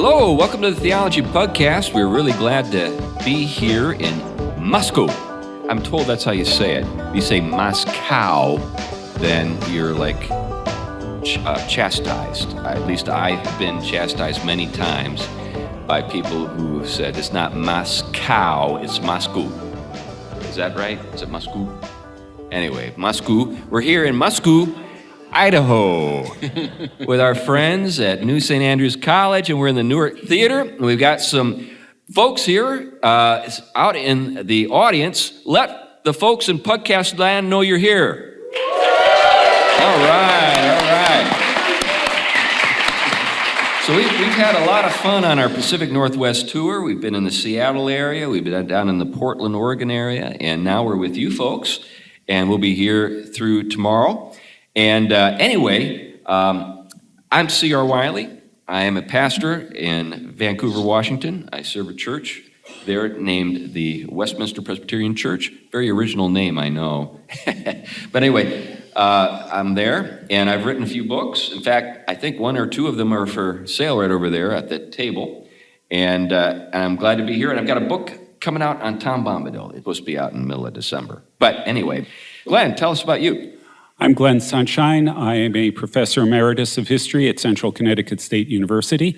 Hello, welcome to the Theology Pugcast. We're really glad to be here in Moscow. I'm told that's how you say it. If you say Moscow, then you're like chastised. At least I've been chastised many times by people who said it's not Moscow, it's Moscow. Is that right? Is it Moscow? Anyway, Moscow. We're here in Moscow, Idaho, with our friends at New St. Andrews College, and we're in the Nuart Theater. And we've got some folks here out in the audience. Let the folks in Pugcast land know you're here. All right. So we've had a lot of fun on our Pacific Northwest tour. We've been in the Seattle area, we've been down in the Portland, Oregon area, and now we're with you folks, and we'll be here through tomorrow. And anyway, I'm C.R. Wiley. I am a pastor in Vancouver, Washington. I serve a church there named the Westminster Presbyterian Church. Very original name, I know. But anyway, I'm there, and I've written a few books. In fact, I think one or two of them are for sale right over there at the table. And I'm glad to be here. And I've got a book coming out on Tom Bombadil. It's supposed to be out in the middle of December. But anyway, Glenn, tell us about you. I'm Glenn Sunshine. I am a professor emeritus of history at Central Connecticut State University,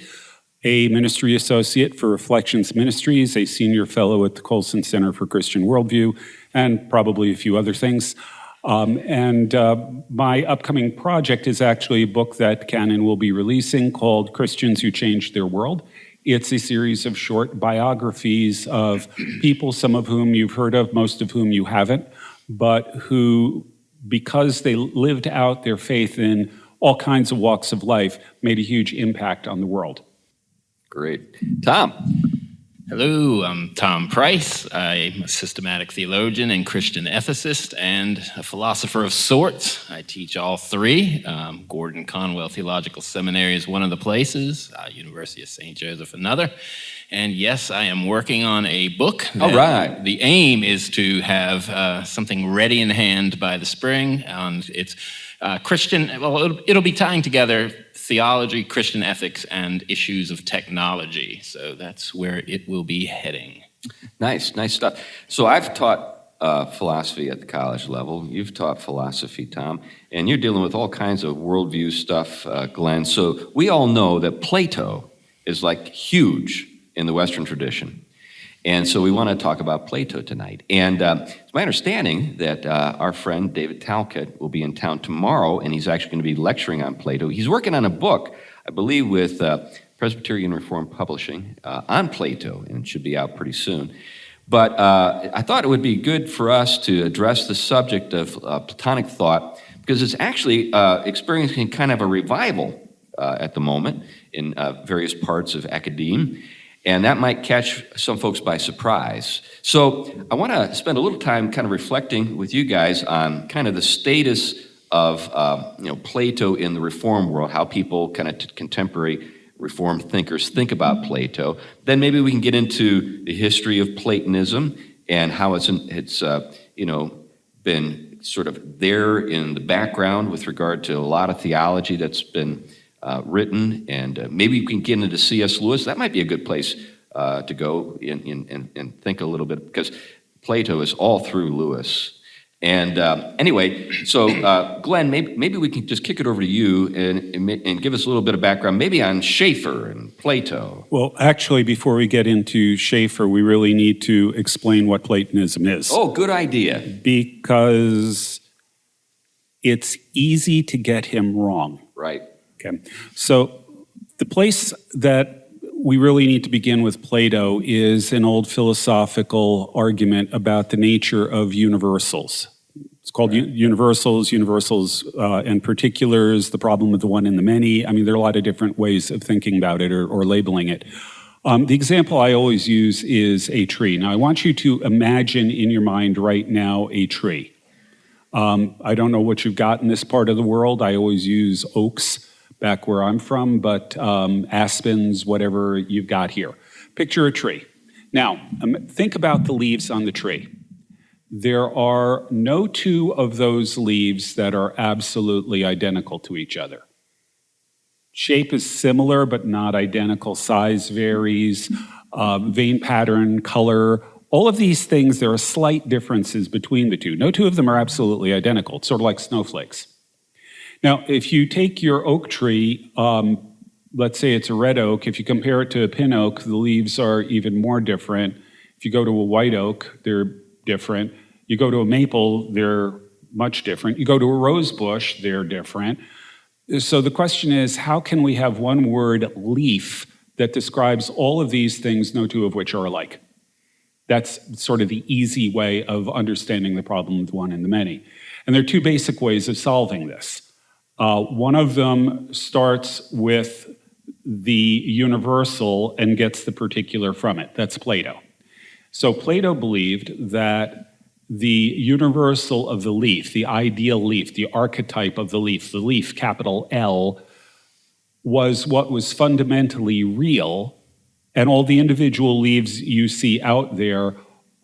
a ministry associate for Reflections Ministries, a senior fellow at the Colson Center for Christian Worldview, and probably a few other things. My upcoming project is actually a book that Canon will be releasing called Christians Who Changed Their World. It's a series of short biographies of people, some of whom you've heard of, most of whom you haven't, but who, because they lived out their faith in all kinds of walks of life, made a huge impact on the world. Great. Tom. Hello, I'm Tom Price. I'm a systematic theologian and Christian ethicist and a philosopher of sorts. I teach all three. Gordon Conwell Theological Seminary is one of the places, University of St. Joseph another. And yes, I am working on a book. All right. The aim is to have something ready in hand by the spring. And it's Christian, well, it'll be tying together theology, Christian ethics, and issues of technology. So that's where it will be heading. Nice stuff. So I've taught philosophy at the college level. You've taught philosophy, Tom, and you're dealing with all kinds of worldview stuff, Glenn. So we all know that Plato is like huge in the Western tradition. And so we want to talk about Plato tonight. And it's my understanding that our friend David Talcott will be in town tomorrow, and he's actually going to be lecturing on Plato. He's working on a book, I believe, with Presbyterian Reformed Publishing on Plato, and it should be out pretty soon. But I thought it would be good for us to address the subject of Platonic thought, because it's actually experiencing kind of a revival at the moment in various parts of academia. And that might catch some folks by surprise. So I want to spend a little time kind of reflecting with you guys on kind of the status of Plato in the Reform world, how people kind of contemporary Reformed thinkers think about Plato. Then maybe we can get into the history of Platonism and how it's been sort of there in the background with regard to a lot of theology that's been written, and maybe we can get into C.S. Lewis. That might be a good place to go and think a little bit, because Plato is all through Lewis. And anyway, so Glenn, maybe we can just kick it over to you and give us a little bit of background, maybe on Schaeffer and Plato. Well, actually, before we get into Schaeffer, we really need to explain what Platonism is. Oh, good idea. Because it's easy to get him wrong. Right. Okay, so the place that we really need to begin with Plato is an old philosophical argument about the nature of universals. It's called universals and particulars, the problem of the one and the many. I mean, there are a lot of different ways of thinking about it or labeling it. The example I always use is a tree. Now, I want you to imagine in your mind right now a tree. I don't know what you've got in this part of the world. I always use oaks back where I'm from, but aspens, whatever you've got here. Picture a tree. Now, think about the leaves on the tree. There are no two of those leaves that are absolutely identical to each other. Shape is similar, but not identical. Size varies, vein pattern, color. All of these things, there are slight differences between the two. No two of them are absolutely identical. It's sort of like snowflakes. Now, if you take your oak tree, let's say it's a red oak, if you compare it to a pin oak, the leaves are even more different. If you go to a white oak, they're different. You go to a maple, they're much different. You go to a rose bush, they're different. So the question is, how can we have one word, leaf, that describes all of these things, no two of which are alike? That's sort of the easy way of understanding the problem of the one and the many. And there are two basic ways of solving this. One of them starts with the universal and gets the particular from it. That's Plato. So Plato believed that the universal of the leaf, the ideal leaf, the archetype of the leaf, capital L, was what was fundamentally real, and all the individual leaves you see out there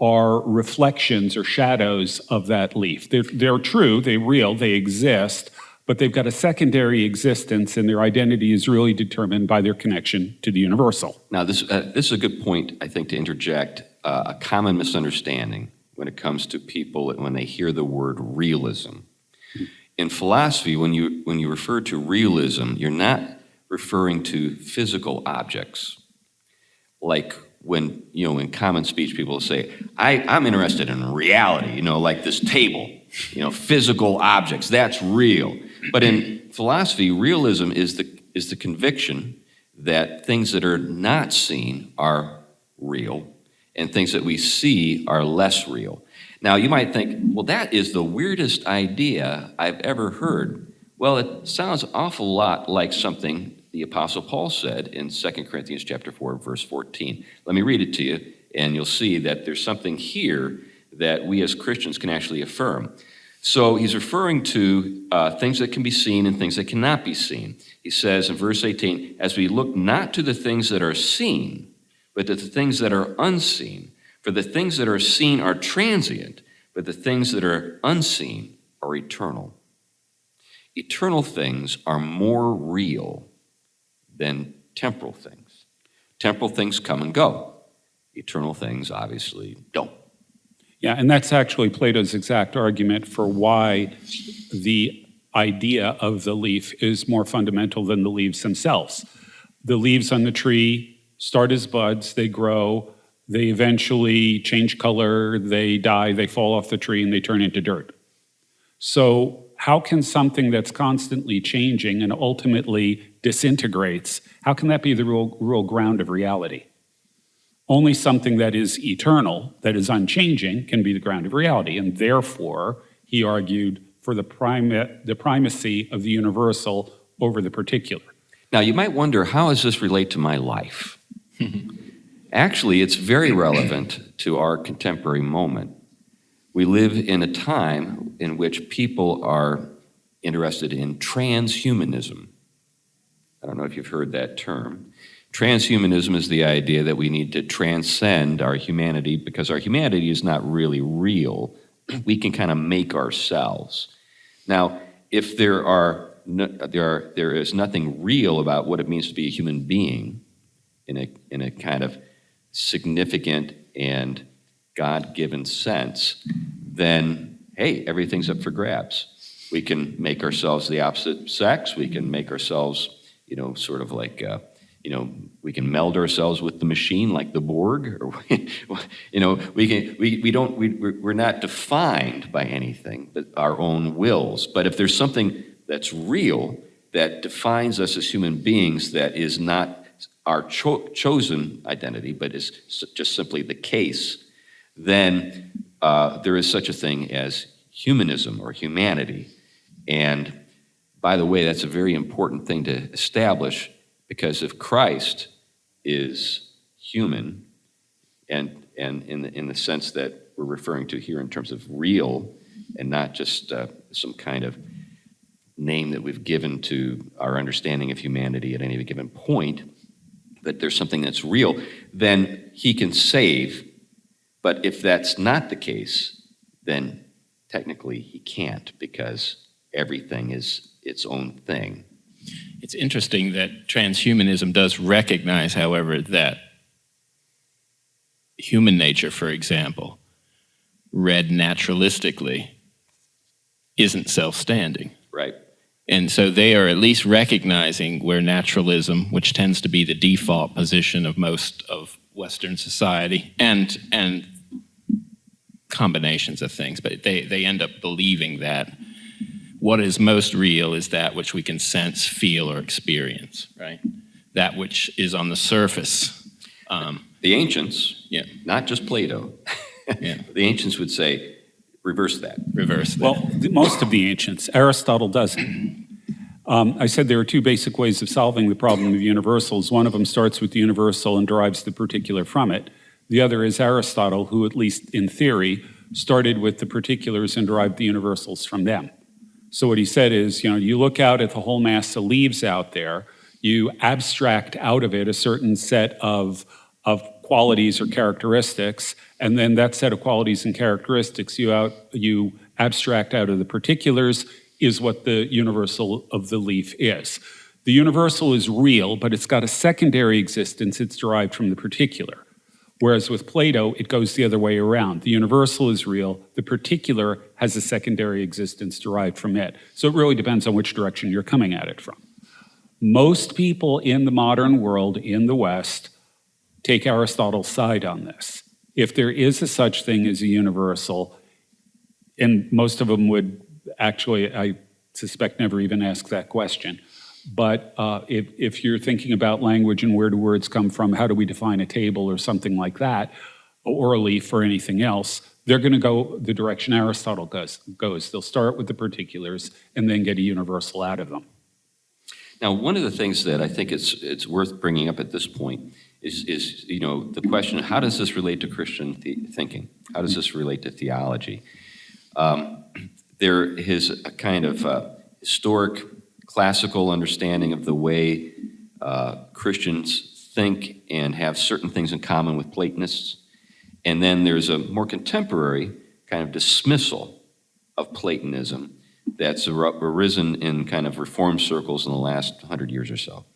are reflections or shadows of that leaf. They're true, they're real, they exist, but they've got a secondary existence, and their identity is really determined by their connection to the universal. Now, this is a good point, I think, to interject a common misunderstanding when it comes to people when they hear the word realism. In philosophy, when you refer to realism, you're not referring to physical objects. Like when, in common speech, people say, I'm interested in reality, like this table, physical objects, that's real. But in philosophy, realism is the conviction that things that are not seen are real, and things that we see are less real. Now, you might think, well, that is the weirdest idea I've ever heard. Well, it sounds an awful lot like something the Apostle Paul said in 2 Corinthians chapter 4, verse 14. Let me read it to you, and you'll see that there's something here that we as Christians can actually affirm. So he's referring to things that can be seen and things that cannot be seen. He says in verse 18, as we look not to the things that are seen, but to the things that are unseen. For the things that are seen are transient, but the things that are unseen are eternal. Eternal things are more real than temporal things. Temporal things come and go. Eternal things obviously don't. Yeah, and that's actually Plato's exact argument for why the idea of the leaf is more fundamental than the leaves themselves. The leaves on the tree start as buds, they grow, they eventually change color, they die, they fall off the tree, and they turn into dirt. So how can something that's constantly changing and ultimately disintegrates, how can that be the real ground of reality? Only something that is eternal, that is unchanging, can be the ground of reality. And therefore, he argued for the primacy of the universal over the particular. Now, you might wonder, how does this relate to my life? Actually, it's very relevant to our contemporary moment. We live in a time in which people are interested in transhumanism. I don't know if you've heard that term. Transhumanism is the idea that we need to transcend our humanity because our humanity is not really real. We can kind of make ourselves. Now, if there is nothing real about what it means to be a human being in a kind of significant and God-given sense, then, hey, everything's up for grabs. We can make ourselves the opposite sex. We can make ourselves, sort of like, we can meld ourselves with the machine like the Borg, or we're not defined by anything but our own wills. But if there's something that's real that defines us as human beings, that is not our chosen identity, but is just simply the case, then there is such a thing as humanism or humanity. And by the way, that's a very important thing to establish, because if Christ is human, and in the sense that we're referring to here in terms of real, and not just some kind of name that we've given to our understanding of humanity at any given point, but there's something that's real, then he can save. But if that's not the case, then technically he can't, because everything is its own thing. It's interesting that transhumanism does recognize, however, that human nature, for example, read naturalistically, isn't self-standing. Right. And so they are at least recognizing where naturalism, which tends to be the default position of most of Western society, and combinations of things, but they end up believing that what is most real is that which we can sense, feel, or experience, right? That which is on the surface. The ancients, Yeah. not just Plato, Yeah. the ancients would say, reverse that. Reverse that. Well, most of the ancients. Aristotle doesn't. I said there are two basic ways of solving the problem of universals. One of them starts with the universal and derives the particular from it. The other is Aristotle, who, at least in theory, started with the particulars and derived the universals from them. So what he said is, you look out at the whole mass of leaves out there, you abstract out of it a certain set of qualities or characteristics, and then that set of qualities and characteristics you abstract out of the particulars is what the universal of the leaf is. The universal is real, but it's got a secondary existence. It's derived from the particular. Whereas with Plato, it goes the other way around. The universal is real. The particular has a secondary existence derived from it. So it really depends on which direction you're coming at it from. Most people in the modern world, in the West, take Aristotle's side on this. If there is a such thing as a universal, and most of them would actually, I suspect, never even ask that question. But if you're thinking about language and where do words come from, how do we define a table or something like that, or a leaf or anything else, they're going to go the direction Aristotle goes. They'll start with the particulars and then get a universal out of them. Now, one of the things that I think it's worth bringing up at this point is the question, how does this relate to Christian thinking? How does this relate to theology? There is a kind of historic classical understanding of the way Christians think and have certain things in common with Platonists. And then there's a more contemporary kind of dismissal of Platonism that's arisen in kind of reform circles in the last 100 years or so.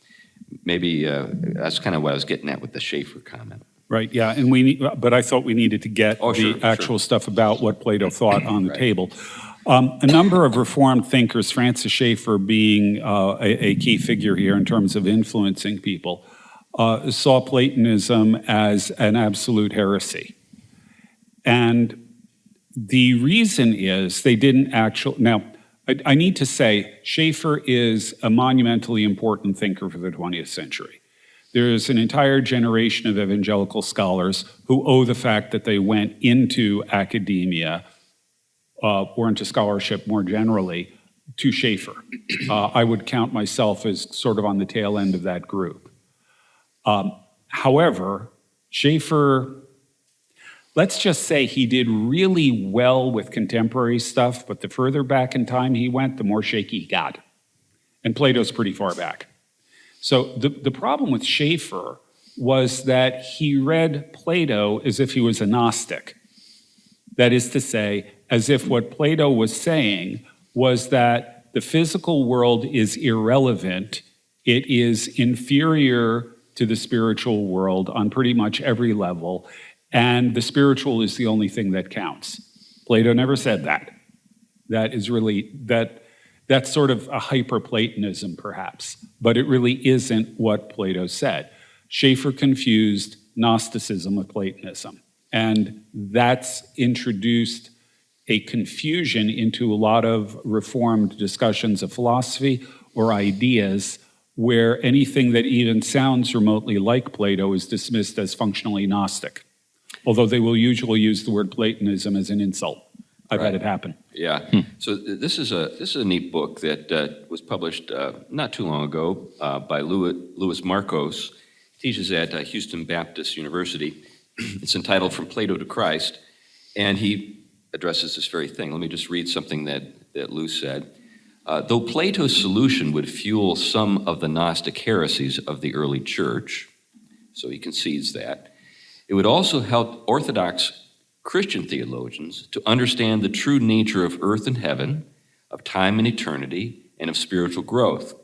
Maybe that's kind of what I was getting at with the Schaeffer comment. Right, yeah, but I thought we needed to get actual stuff about what Plato thought on the table. A number of Reformed thinkers, Francis Schaeffer being a key figure here in terms of influencing people, saw Platonism as an absolute heresy. And the reason is they didn't actually... Now, I need to say, Schaeffer is a monumentally important thinker for the 20th century. There's an entire generation of evangelical scholars who owe the fact that they went into academia or into scholarship more generally to Schaeffer. I would count myself as sort of on the tail end of that group. However, Schaeffer, let's just say he did really well with contemporary stuff, but the further back in time he went, the more shaky he got. And Plato's pretty far back. So the problem with Schaeffer was that he read Plato as if he was a Gnostic. That is to say, as if what Plato was saying was that the physical world is irrelevant, it is inferior to the spiritual world on pretty much every level, and the spiritual is the only thing that counts. Plato never said that. That is really, that's sort of a hyper-Platonism perhaps, but it really isn't what Plato said. Schaeffer confused Gnosticism with Platonism, and that's introduced a confusion into a lot of Reformed discussions of philosophy or ideas where anything that even sounds remotely like Plato is dismissed as functionally Gnostic, although they will usually use the word Platonism as an insult. I've had it happen. Yeah. So this is a neat book that was published not too long ago by Louis Marcos. He teaches at Houston Baptist University. It's entitled From Plato to Christ, and he addresses this very thing. Let me just read something that Lou said. Though Plato's solution would fuel some of the Gnostic heresies of the early church, so he concedes that, it would also help Orthodox Christian theologians to understand the true nature of earth and heaven, of time and eternity, and of spiritual growth.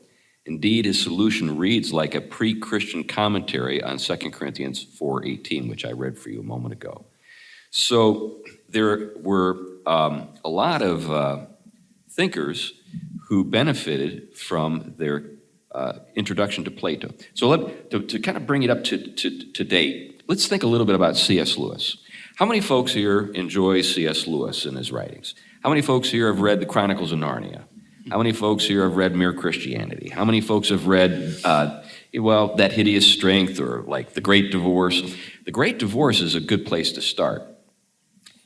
Indeed, his solution reads like a pre-Christian commentary on 2 Corinthians 4:18, which I read for you a moment ago. So there were a lot of thinkers who benefited from their introduction to Plato. So to kind of bring it up to date, let's think a little bit about C.S. Lewis. How many folks here enjoy C.S. Lewis and his writings? How many folks here have read the Chronicles of Narnia? How many folks here have read Mere Christianity? How many folks have read, That Hideous Strength, or like The Great Divorce? The Great Divorce is a good place to start.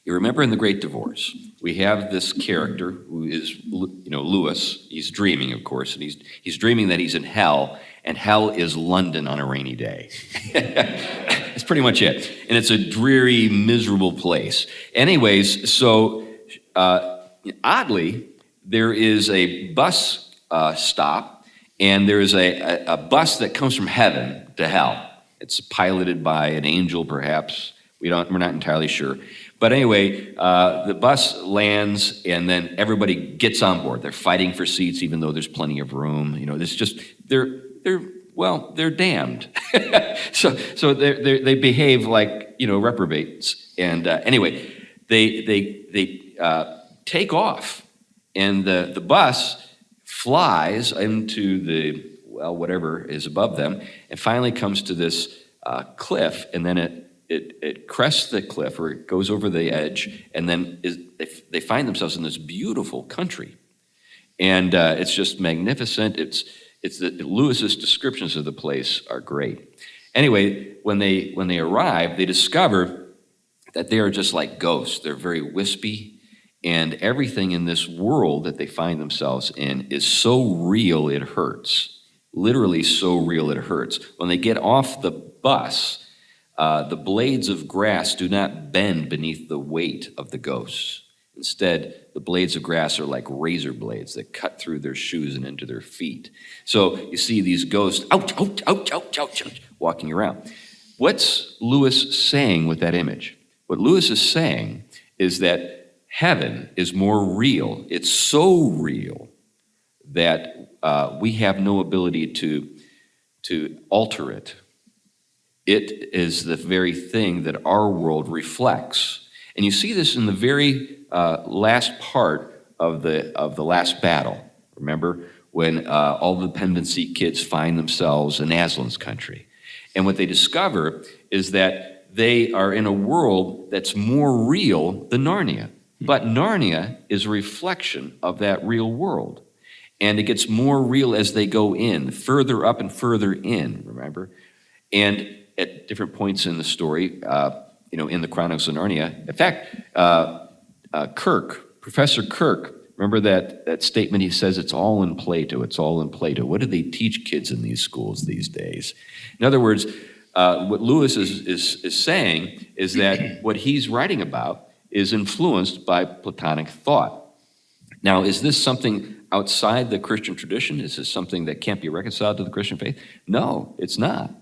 You remember in The Great Divorce, we have this character who is, Lewis. He's dreaming, of course, and he's dreaming that he's in hell, and hell is London on a rainy day. That's pretty much it. And it's a dreary, miserable place. Anyways, so oddly, there is a bus stop, and there is a bus that comes from heaven to hell. It's piloted by an angel, perhaps. We're not entirely sure. But anyway, the bus lands, and then everybody gets on board. They're fighting for seats, even though there's plenty of room. They're damned. so they behave like reprobates. And anyway, they take off. And the bus flies into whatever is above them, and finally comes to this cliff, and then it crests the cliff, or it goes over the edge, and then they find themselves in this beautiful country. And it's just magnificent. Lewis's descriptions of the place are great. Anyway, when they arrive, they discover that they are just like ghosts. They're very wispy. And everything in this world that they find themselves in is so real it hurts. Literally so real it hurts. When they get off the bus, the blades of grass do not bend beneath the weight of the ghosts. Instead, the blades of grass are like razor blades that cut through their shoes and into their feet. So you see these ghosts, ouch, ouch, ouch, ouch, ouch, ouch, walking around. What's Lewis saying with that image? What Lewis is saying is that heaven is more real. It's so real that we have no ability to alter it. It is the very thing that our world reflects. And you see this in the very last part of the last battle. Remember when all the dependency kids find themselves in Aslan's country. And what they discover is that they are in a world that's more real than Narnia. But Narnia is a reflection of that real world. And it gets more real as they go in, further up and further in, remember? And at different points in the story, in the Chronicles of Narnia, in fact, Professor Kirk, remember that statement he says, it's all in Plato, it's all in Plato. What do they teach kids in these schools these days? In other words, what Lewis is saying is that what he's writing about is influenced by Platonic thought. Now, is this something outside the Christian tradition? Is this something that can't be reconciled to the Christian faith? No, it's not.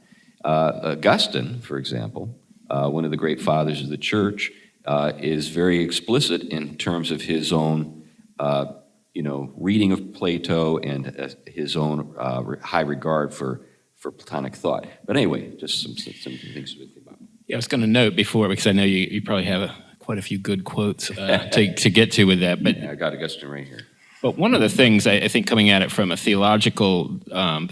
Augustine, for example, one of the great fathers of the church, is very explicit in terms of his own, reading of Plato and his own high regard for Platonic thought. But anyway, just some things to think about. Yeah, I was going to note before, because I know you probably have quite a few good quotes to get to with that. But yeah, I got Augustine right here. But one of the things I think coming at it from a theological,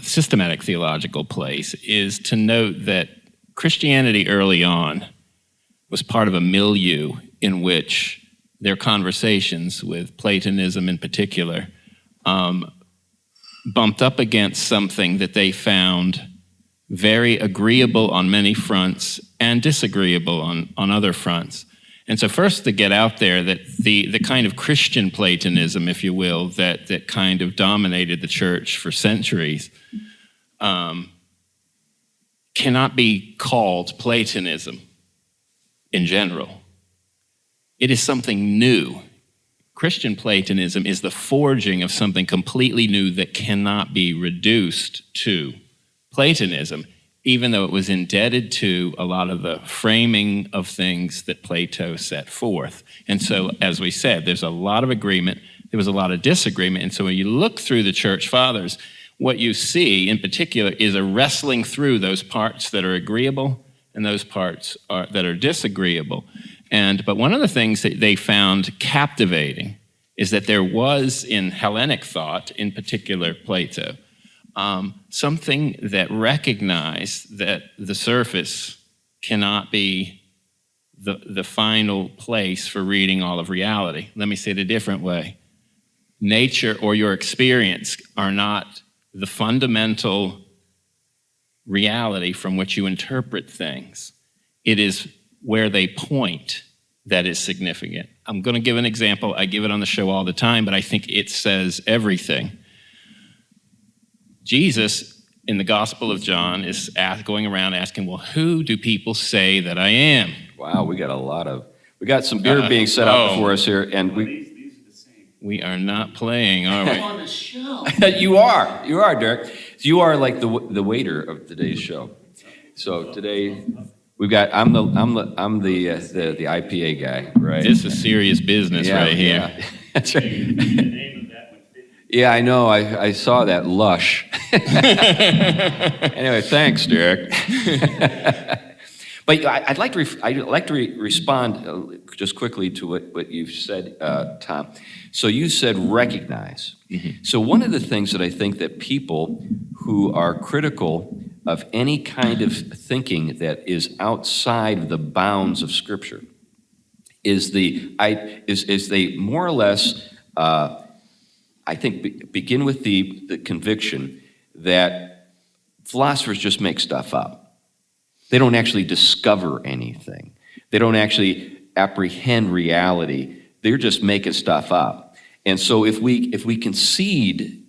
systematic theological place is to note that Christianity early on was part of a milieu in which their conversations with Platonism in particular bumped up against something that they found very agreeable on many fronts and disagreeable on other fronts. And so first to get out there that the kind of Christian Platonism, if you will, that kind of dominated the church for centuries, cannot be called Platonism in general. It is something new. Christian Platonism is the forging of something completely new that cannot be reduced to Platonism, even though it was indebted to a lot of the framing of things that Plato set forth. And so, as we said, there's a lot of agreement, there was a lot of disagreement. And so when you look through the church fathers, what you see in particular is a wrestling through those parts that are agreeable and those parts that are disagreeable. But one of the things that they found captivating is that there was in Hellenic thought, in particular Plato, something that recognized that the surface cannot be the final place for reading all of reality. Let me say it a different way. Nature or your experience are not the fundamental reality from which you interpret things. It is where they point that is significant. I'm going to give an example. I give it on the show all the time, but I think it says everything. Jesus, in the Gospel of John, is going around asking, well, who do people say that I am? Wow, we got some beer being set up for us here, and we are not playing, are we? On the show. you are, Derek. You are like the waiter of today's show. So today we've got I'm the IPA guy, right? This is serious business right here. Yeah. That's right. Yeah, I know. I saw that lush. Anyway, thanks, Derek. But I'd like to respond just quickly to what you've said, Tom. So you said recognize. Mm-hmm. So one of the things that I think that people who are critical of any kind of thinking that is outside the bounds of Scripture is they more or less, I think, begin with the conviction that philosophers just make stuff up. They don't actually discover anything. They don't actually apprehend reality. They're just making stuff up. And so if we concede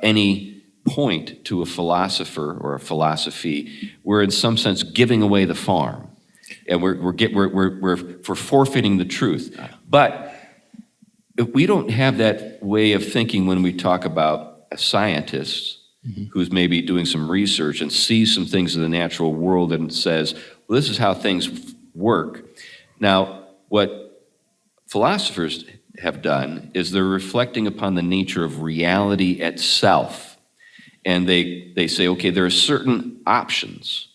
any point to a philosopher or a philosophy, we're in some sense giving away the farm, and we're forfeiting the truth. But if we don't have that way of thinking when we talk about a scientist who's maybe doing some research and sees some things in the natural world and says, well, this is how things work. Now, what philosophers have done is they're reflecting upon the nature of reality itself. And they say, okay, there are certain options.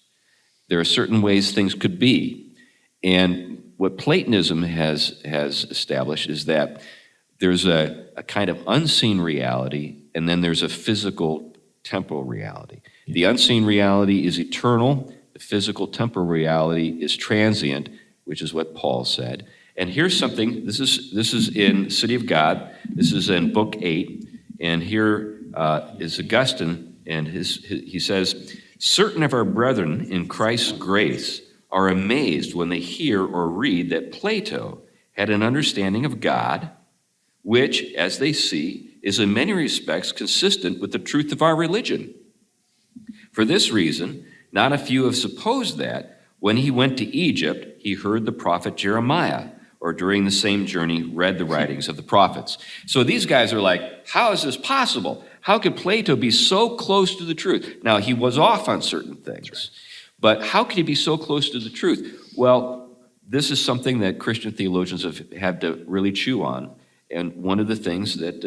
There are certain ways things could be. And what Platonism has established is that there's a kind of unseen reality, and then there's a physical temporal reality. The unseen reality is eternal. The physical temporal reality is transient, which is what Paul said. And here's something, this is in City of God, this is in Book 8, and here is Augustine, and he says, certain of our brethren in Christ's grace are amazed when they hear or read that Plato had an understanding of God, which, as they see, is in many respects consistent with the truth of our religion. For this reason, not a few have supposed that when he went to Egypt, he heard the prophet Jeremiah, or during the same journey read the writings of the prophets. So these guys are like, how is this possible? How could Plato be so close to the truth? Now, he was off on certain things, but how could he be so close to the truth? Well, this is something that Christian theologians have had to really chew on. And one of the things that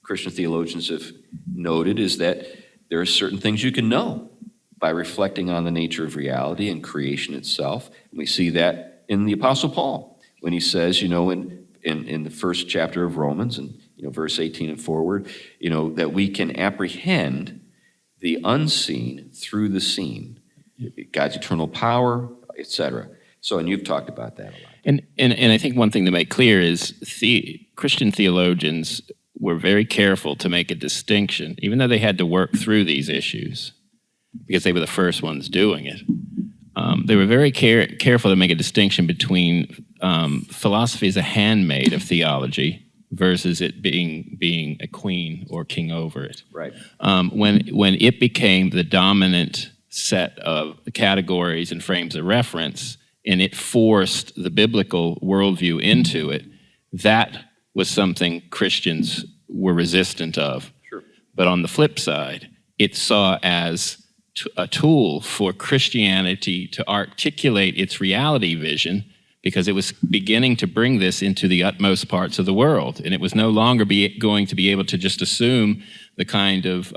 Christian theologians have noted is that there are certain things you can know by reflecting on the nature of reality and creation itself. And we see that in the Apostle Paul when he says, in the first chapter of Romans, and verse 18 and forward, that we can apprehend the unseen through the seen, God's eternal power, etc. So, and you've talked about that a lot. And I think one thing to make clear is Christian theologians were very careful to make a distinction, even though they had to work through these issues, because they were the first ones doing it. They were very careful to make a distinction between philosophy as a handmaid of theology versus it being a queen or king over it. Right. When it became the dominant set of categories and frames of reference, and it forced the biblical worldview into it, that was something Christians were resistant of. Sure. But on the flip side, it saw as a tool for Christianity to articulate its reality vision, because it was beginning to bring this into the utmost parts of the world. And it was no longer going to be able to just assume the kind of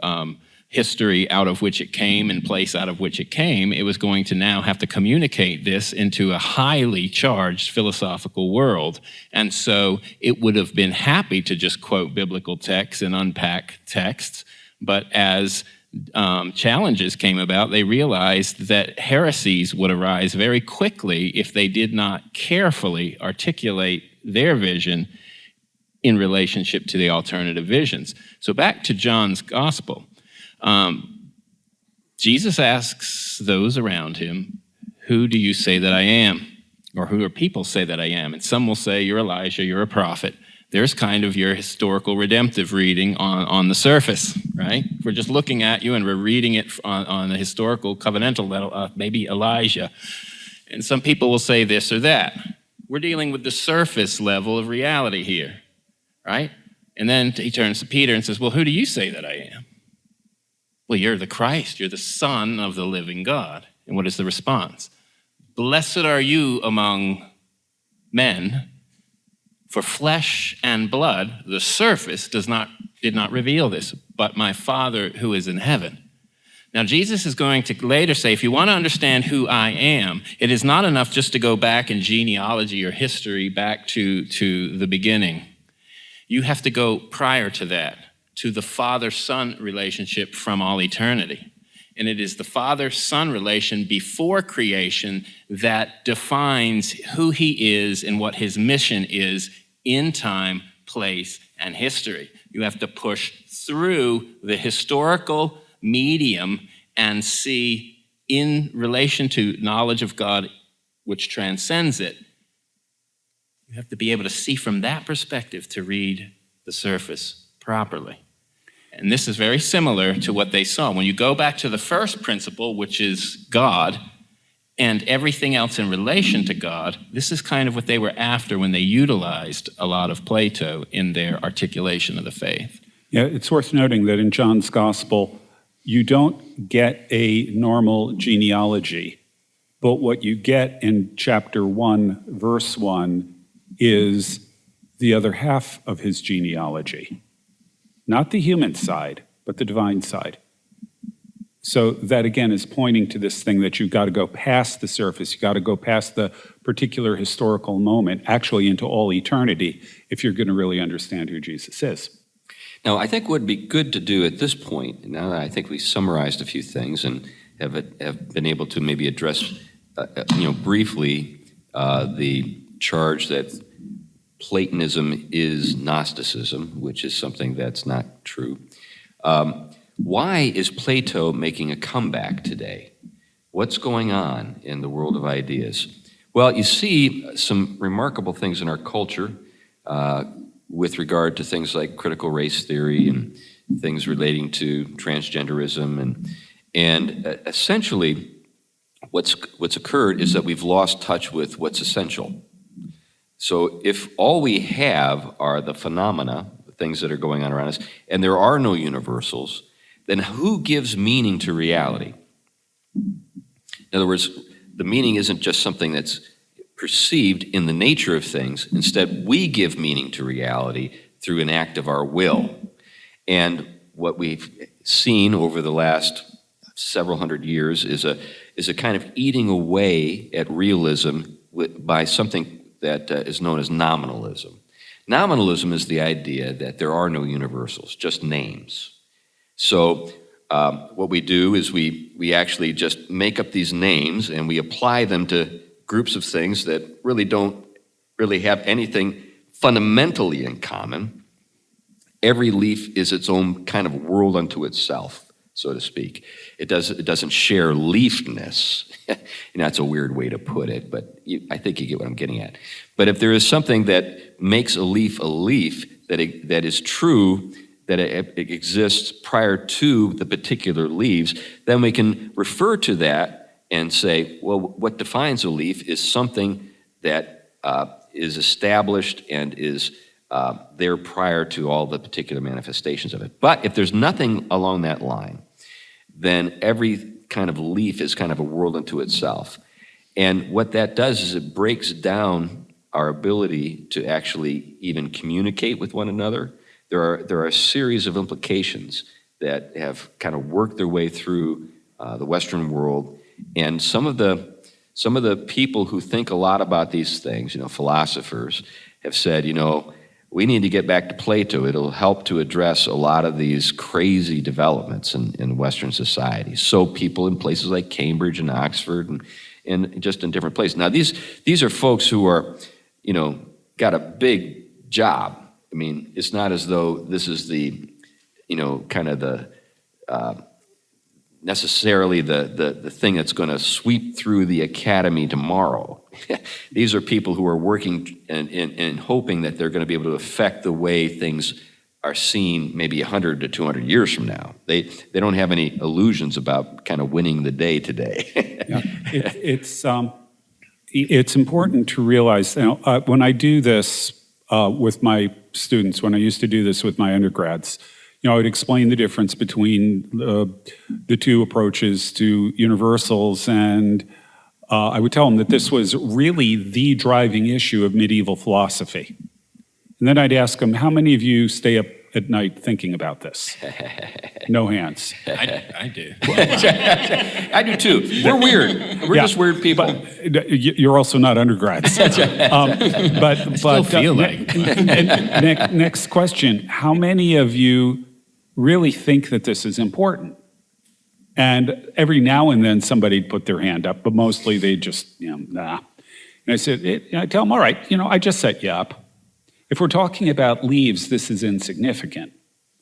history out of which it came and place out of which it came. It was going to now have to communicate this into a highly charged philosophical world. And so it would have been happy to just quote biblical texts and unpack texts, but as challenges came about, they realized that heresies would arise very quickly if they did not carefully articulate their vision in relationship to the alternative visions. So back to John's gospel. Jesus asks those around him, "Who do you say that I am?" Or who do people say that I am? And some will say, "You're Elijah, you're a prophet." There's kind of your historical redemptive reading on the surface, right? If we're just looking at you and we're reading it on the historical covenantal level, maybe Elijah. And some people will say this or that. We're dealing with the surface level of reality here, right? And then he turns to Peter and says, "Well, who do you say that I am?" "Well, you're the Christ, you're the Son of the living God." And what is the response? "Blessed are you among men, for flesh and blood, the surface, did not reveal this, but my Father who is in heaven." Now, Jesus is going to later say, if you want to understand who I am, it is not enough just to go back in genealogy or history back to the beginning. You have to go prior to that, to the Father-Son relationship from all eternity. And it is the Father-Son relation before creation that defines who he is and what his mission is in time, place, and history. You have to push through the historical medium and see in relation to knowledge of God, which transcends it. You have to be able to see from that perspective to read the surface properly. And this is very similar to what they saw. When you go back to the first principle, which is God, and everything else in relation to God, this is kind of what they were after when they utilized a lot of Plato in their articulation of the faith. Yeah, it's worth noting that in John's gospel, you don't get a normal genealogy, but what you get in chapter 1, verse 1, is the other half of his genealogy. Not the human side, but the divine side. So that, again, is pointing to this thing that you've got to go past the surface. You've got to go past the particular historical moment, actually into all eternity, if you're going to really understand who Jesus is. Now, I think what would be good to do at this point, now that I think we summarized a few things and have been able to maybe address, briefly the charge that Platonism is Gnosticism, which is something that's not true. Why is Plato making a comeback today? What's going on in the world of ideas? Well, you see some remarkable things in our culture with regard to things like critical race theory and things relating to transgenderism. And essentially, what's occurred is that we've lost touch with what's essential. So if all we have are the phenomena, the things that are going on around us, and there are no universals, then who gives meaning to reality? In other words, the meaning isn't just something that's perceived in the nature of things. Instead, we give meaning to reality through an act of our will. And what we've seen over the last several hundred years is a kind of eating away at realism by something that is known as nominalism. Nominalism is the idea that there are no universals, just names. So what we do is we actually just make up these names and we apply them to groups of things that really don't really have anything fundamentally in common. Every leaf is its own kind of world unto itself, so to speak. It doesn't share leafness. That's a weird way to put it, but I think you get what I'm getting at. But if there is something that makes a leaf, that is true, that it exists prior to the particular leaves, then we can refer to that and say, well, what defines a leaf is something that is established and is there prior to all the particular manifestations of it. But if there's nothing along that line, then every kind of leaf is kind of a world unto itself. And what that does is it breaks down our ability to actually even communicate with one another. There are a series of implications that have kind of worked their way through the Western world, and some of the people who think a lot about these things, philosophers, have said, we need to get back to Plato. It'll help to address a lot of these crazy developments in Western society. So people in places like Cambridge and Oxford and just in different places. Now, these are folks who are, got a big job. I mean, it's not as though this is the, kind of the necessarily the thing that's going to sweep through the academy tomorrow. These are people who are working and hoping that they're going to be able to affect the way things are seen maybe 100 to 200 years from now. They don't have any illusions about kind of winning the day today. Yeah. It's important to realize, when I do this with my students, when I used to do this with my undergrads, I would explain the difference between the two approaches to universals, and I would tell them that this was really the driving issue of medieval philosophy. And then I'd ask them, how many of you stay up at night thinking about this? No hands. I do. I do too. We're weird. We're just weird people. But you're also not undergrads. But Still feel like. Next question: how many of you really think that this is important? And every now and then somebody'd put their hand up, but mostly they just, nah. And I tell them, all right, I just set you up. If we're talking about leaves, this is insignificant.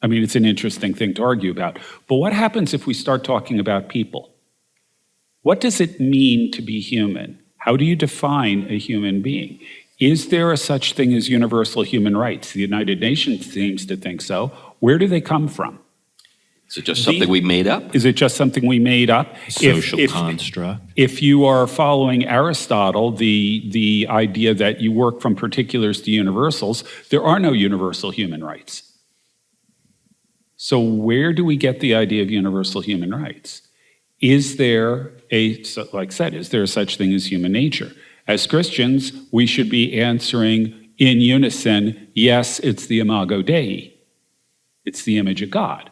I mean, it's an interesting thing to argue about. But what happens if we start talking about people? What does it mean to be human? How do you define a human being? Is there a such thing as universal human rights? The United Nations seems to think so. Where do they come from? Is it just something we made up? Is it just something we made up? Social construct. If you are following Aristotle, the idea that you work from particulars to universals, there are no universal human rights. So where do we get the idea of universal human rights? Is there like I said, is there a such thing as human nature? As Christians, we should be answering in unison, yes, it's the imago Dei. It's the image of God.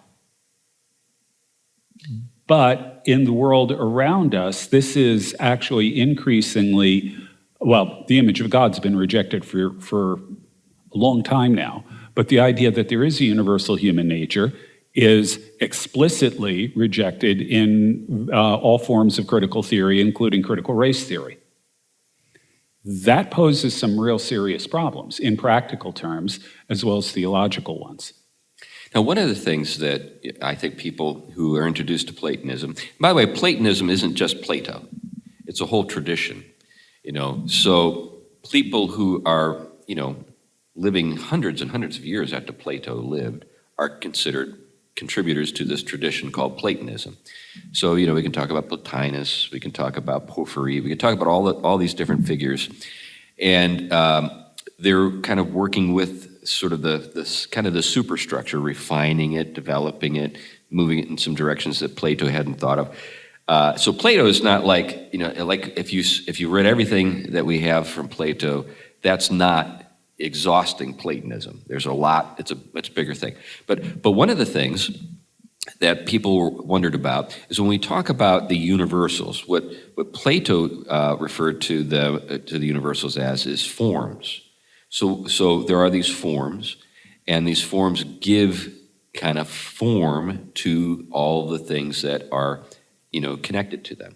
But in the world around us, this is actually increasingly, the image of God's been rejected for a long time now. But the idea that there is a universal human nature is explicitly rejected in all forms of critical theory, including critical race theory. That poses some real serious problems in practical terms, as well as theological ones. Now, one of the things that I think people who are introduced to Platonism, by the way, Platonism isn't just Plato. It's a whole tradition, So people who are, living hundreds and hundreds of years after Plato lived are considered contributors to this tradition called Platonism. So, we can talk about Plotinus, we can talk about Porphyry, we can talk about all these different figures. And they're kind of working with sort of the superstructure, refining it, developing it, moving it in some directions that Plato hadn't thought of. So Plato is not like, like if you read everything that we have from Plato, that's not exhausting Platonism. There's a lot, it's a much bigger thing. But one of the things that people wondered about is when we talk about the universals, what Plato referred to the universals as is forms. So there are these forms, and these forms give kind of form to all the things that are, connected to them.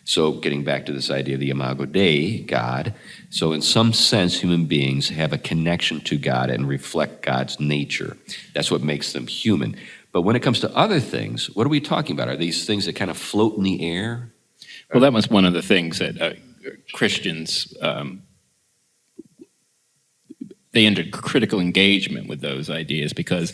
So getting back to this idea of the imago Dei, God, so in some sense, human beings have a connection to God and reflect God's nature. That's what makes them human. But when it comes to other things, what are we talking about? Are these things that kind of float in the air? Well, that was one of the things that Christians, they entered critical engagement with those ideas because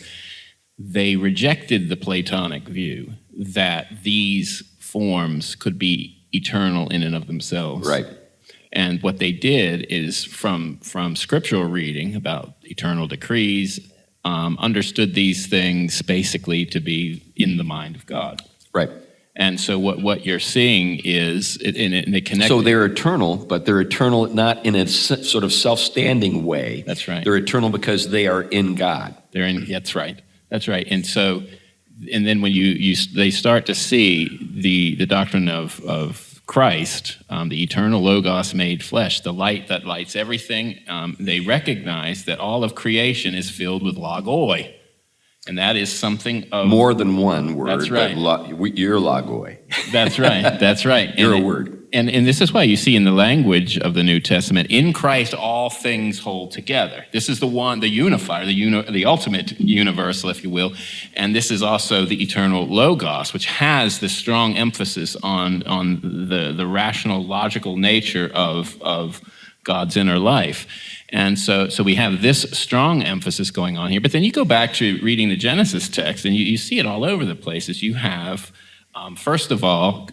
they rejected the Platonic view that these forms could be eternal in and of themselves. Right. And what they did is from scriptural reading about eternal decrees, understood these things basically to be in the mind of God. Right. And so what you're seeing is, and they connect. So they're eternal, but they're eternal not in a sort of self-standing way. That's right. They're eternal because they are in God. That's right. That's right. And so, and then when they start to see the doctrine of Christ, the eternal Logos made flesh, the light that lights everything, they recognize that all of creation is filled with logoi. And that is something of... More than one word. That's right. You're logoi. That's right. That's right. You're a word. And this is why you see in the language of the New Testament, in Christ all things hold together. This is the one, the unifier, the ultimate universal, if you will. And this is also the eternal Logos, which has this strong emphasis on the rational, logical nature of God's inner life. And so we have this strong emphasis going on here. But then you go back to reading the Genesis text, and you see it all over the places. You have, first of all,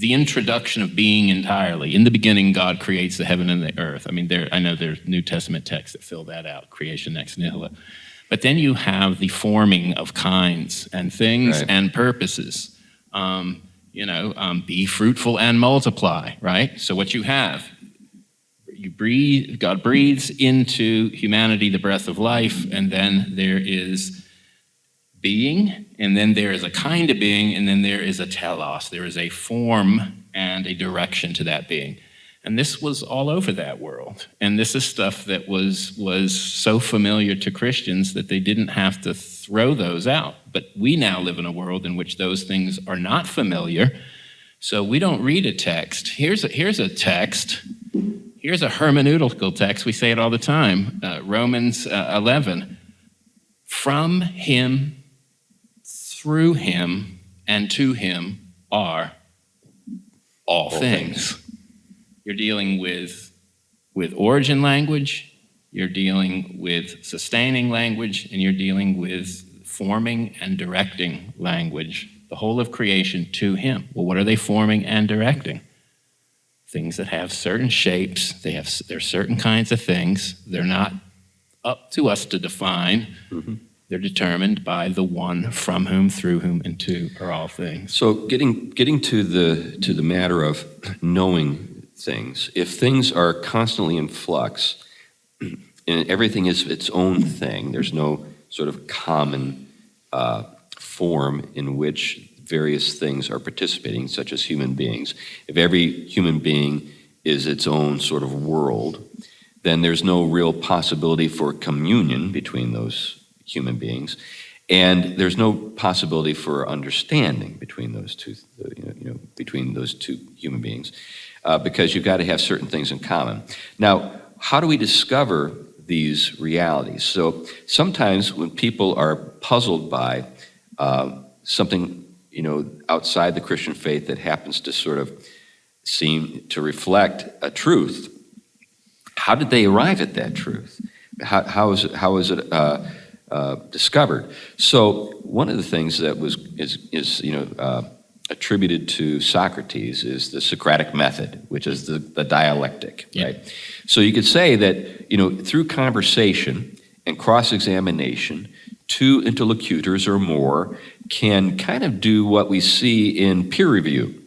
the introduction of being entirely. In the beginning, God creates the heaven and the earth. I mean, I know there's New Testament texts that fill that out, creation ex nihilo. But then you have the forming of kinds and things and purposes. Be fruitful and multiply, right? So what you have, God breathes into humanity the breath of life, and then there is being, and then there is a kind of being, and then there is a telos. There is a form and a direction to that being. And this was all over that world. And this is stuff that was so familiar to Christians that they didn't have to throw those out. But we now live in a world in which those things are not familiar. So we don't read a text. Here's a text. Here's a hermeneutical text. We say it all the time. Romans 11. From him, through him, and to him are all things. You're dealing with origin language, you're dealing with sustaining language, and you're dealing with forming and directing language. The whole of creation to him. Well, what are they forming and directing? Things that have certain shapes. They're certain kinds of things. They're not up to us to define. Mm-hmm. They're determined by the one from whom, through whom, and to are all things. So getting to the matter of knowing things, if things are constantly in flux and everything is its own thing, there's no sort of common form in which various things are participating, such as human beings. If every human being is its own sort of world, then there's no real possibility for communion between those human beings, and there's no possibility for understanding between those two, between those two human beings, because you've got to have certain things in common. Now, how do we discover these realities? So sometimes when people are puzzled by something, outside the Christian faith that happens to sort of seem to reflect a truth, how did they arrive at that truth? How is it discovered? So one of the things that is attributed to Socrates is the Socratic method, which is the dialectic, right? So you could say that through conversation and cross-examination, two interlocutors or more can kind of do what we see in peer review.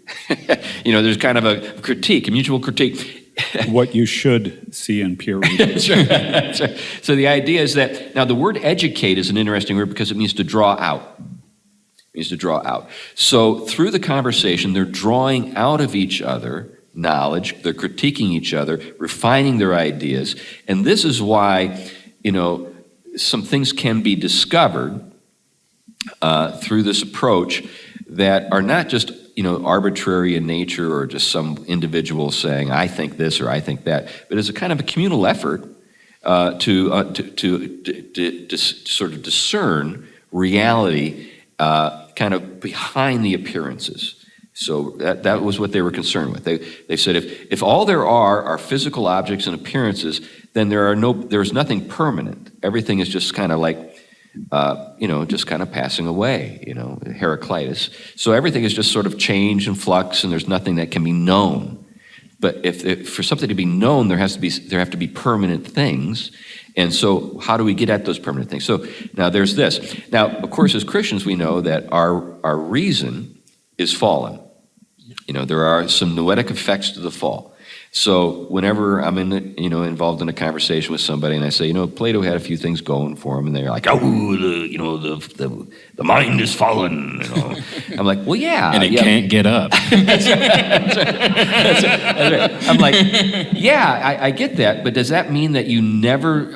There's kind of a critique, a mutual critique. What you should see in peer review. That's right. That's right. So the idea is that, now the word educate is an interesting word because it means to draw out. It means to draw out. So through the conversation, they're drawing out of each other knowledge, they're critiquing each other, refining their ideas, and this is why, some things can be discovered through this approach that are not just arbitrary in nature or just some individual saying I think this or I think that, but it's a kind of a communal effort to sort of discern reality kind of behind the appearances. So that was what they were concerned with. They said if all there are physical objects and appearances, then there's nothing permanent. Everything is just kind of like, just kind of passing away, Heraclitus. So everything is just sort of change and flux, and there's nothing that can be known. But if for something to be known, there have to be permanent things. And so how do we get at those permanent things? So now there's this. Now, of course, as Christians, we know that our reason is fallen. There are some noetic effects to the fall. So whenever I'm involved in a conversation with somebody and I say, Plato had a few things going for him, and they're like, the mind is fallen. I'm like, well, yeah. And it can't get up. That's right. I'm like, yeah, I get that, but does that mean that you never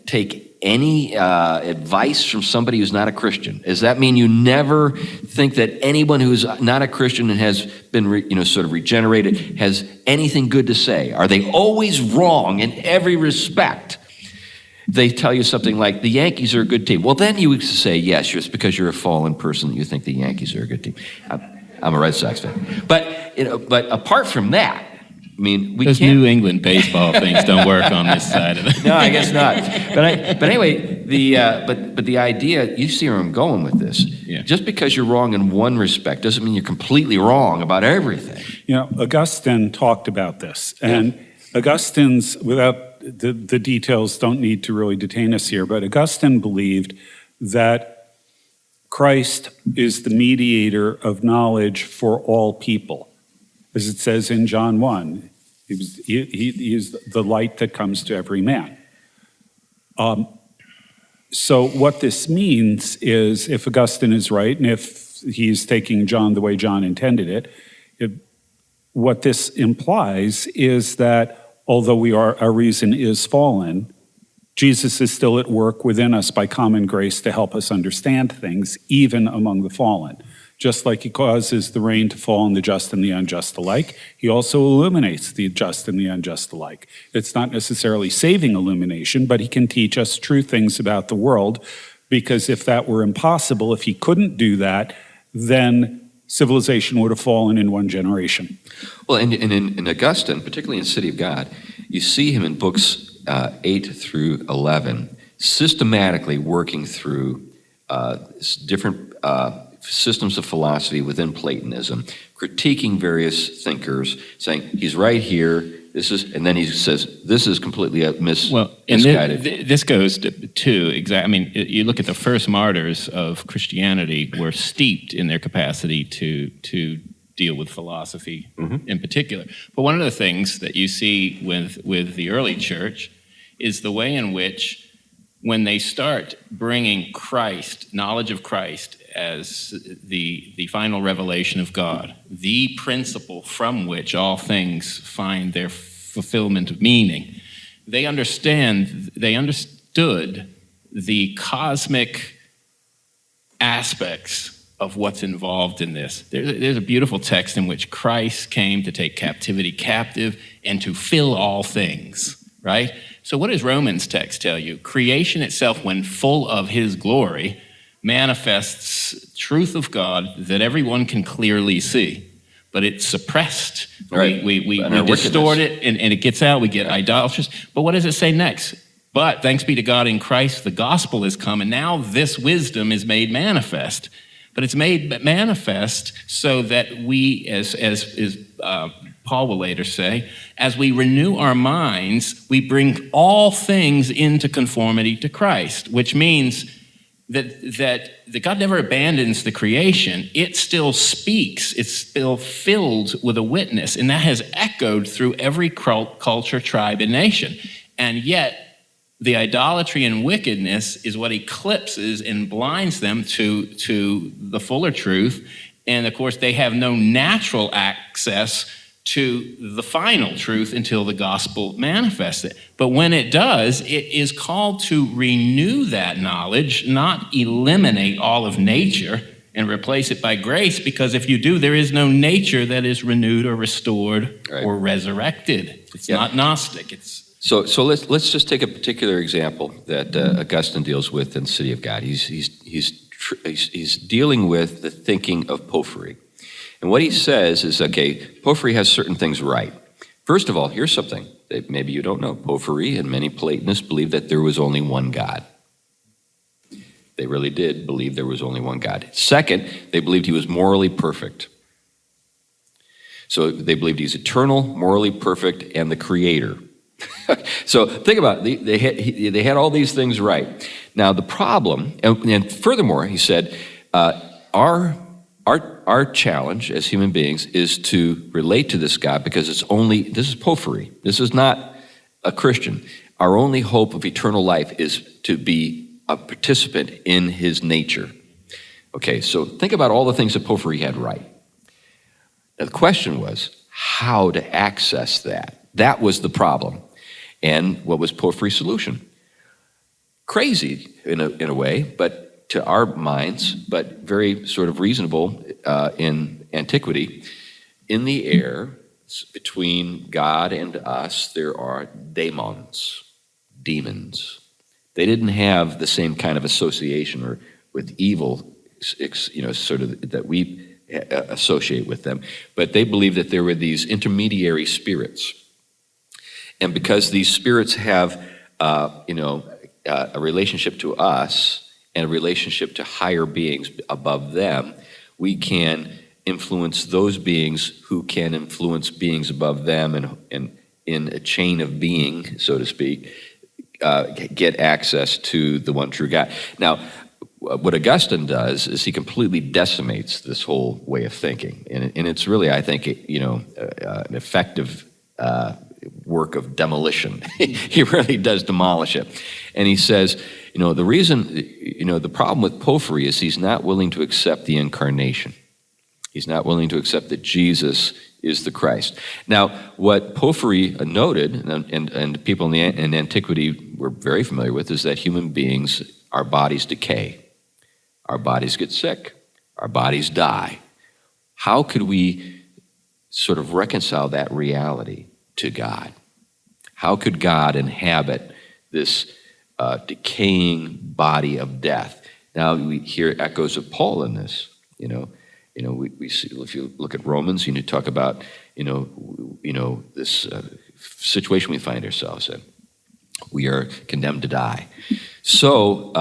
take any advice from somebody who's not a Christian? Does that mean you never think that anyone who's not a Christian and has been sort of regenerated has anything good to say? Are they always wrong in every respect? They tell you something like, the Yankees are a good team. Well, then you would say, yes, it's because you're a fallen person that you think the Yankees are a good team. I'm a Red Sox fan. But apart from that, those New England baseball things don't work on this side of it. No, I guess not. But anyway, the idea, you see where I'm going with this. Yeah. Just because you're wrong in one respect doesn't mean you're completely wrong about everything. Augustine talked about this, and Augustine's, without the details, don't need to really detain us here, but Augustine believed that Christ is the mediator of knowledge for all people. As it says in John 1, he is the light that comes to every man. So what this means is, if Augustine is right, and if he's taking John the way John intended it, what this implies is that although our reason is fallen, Jesus is still at work within us by common grace to help us understand things, even among the fallen. Just like he causes the rain to fall on the just and the unjust alike, he also illuminates the just and the unjust alike. It's not necessarily saving illumination, but he can teach us true things about the world, because if that were impossible, if he couldn't do that, then civilization would have fallen in one generation. Well, and in Augustine, particularly in City of God, you see him in books 8 through 11, systematically working through different systems of philosophy within Platonism, critiquing various thinkers, saying he's right here. And then he says this is completely misguided. This goes to you look at the first martyrs of Christianity were steeped in their capacity to deal with philosophy in particular. But one of the things that you see with the early church is the way in which, when they start bringing Christ, knowledge of Christ, as the final revelation of God, the principle from which all things find their fulfillment of meaning, they understood the cosmic aspects of what's involved in this. There's a beautiful text in which Christ came to take captivity captive and to fill all things, right? So what does Romans text tell you? Creation itself, when full of his glory, manifests truth of God that everyone can clearly see, but it's suppressed. Right. We distort it, and it gets out. We get idolatrous. But what does it say next? But thanks be to God in Christ, the gospel has come, and now this wisdom is made manifest. But it's made manifest so that we, as Paul will later say, as we renew our minds, we bring all things into conformity to Christ, which means that God never abandons the creation. It still speaks. It's still filled with a witness, and that has echoed through every culture, tribe, and nation. And yet, the idolatry and wickedness is what eclipses and blinds them to the fuller truth. And of course, they have no natural access to the final truth until the gospel manifests it. But when it does, it is called to renew that knowledge, not eliminate all of nature and replace it by grace, because if you do, there is no nature that is renewed or restored or resurrected. It's not Gnostic. So let's just take a particular example that Augustine deals with in City of God. He's dealing with the thinking of Porphyry. And what he says is, okay, Porphyry has certain things right. First of all, here's something that maybe you don't know. Porphyry and many Platonists believed that there was only one God. They really did believe there was only one God. Second, they believed he was morally perfect. So they believed he's eternal, morally perfect, and the creator. So think about it. They had all these things right. Now the problem, and furthermore, he said, our our challenge as human beings is to relate to this God because this is porphyry. This is not a Christian. Our only hope of eternal life is to be a participant in his nature. Okay, so think about all the things that Porphyry had right. Now, the question was how to access that. That was the problem. And what was Porphyry's solution? Crazy in a way, but to our minds, but very sort of reasonable in antiquity. In the air between God and us, there are demons. They didn't have the same kind of association with evil, sort of that we associate with them, but they believed that there were these intermediary spirits. And because these spirits have, a relationship to us and a relationship to higher beings above them, we can influence those beings who can influence beings above them, and in a chain of being, so to speak, get access to the one true God. Now, what Augustine does is he completely decimates this whole way of thinking, and it's really, I think, an effective work of demolition. He really does demolish it, and he says, the reason, the problem with Porphyry is he's not willing to accept the Incarnation. He's not willing to accept that Jesus is the Christ. Now, what Porphyry noted, and people in antiquity were very familiar with, is that human beings, our bodies decay. Our bodies get sick. Our bodies die. How could we sort of reconcile that reality to God? How could God inhabit this decaying body of death? Now, we hear echoes of Paul in this, we see, if you look at Romans, you talk about, this situation we find ourselves in. We are condemned to die. So,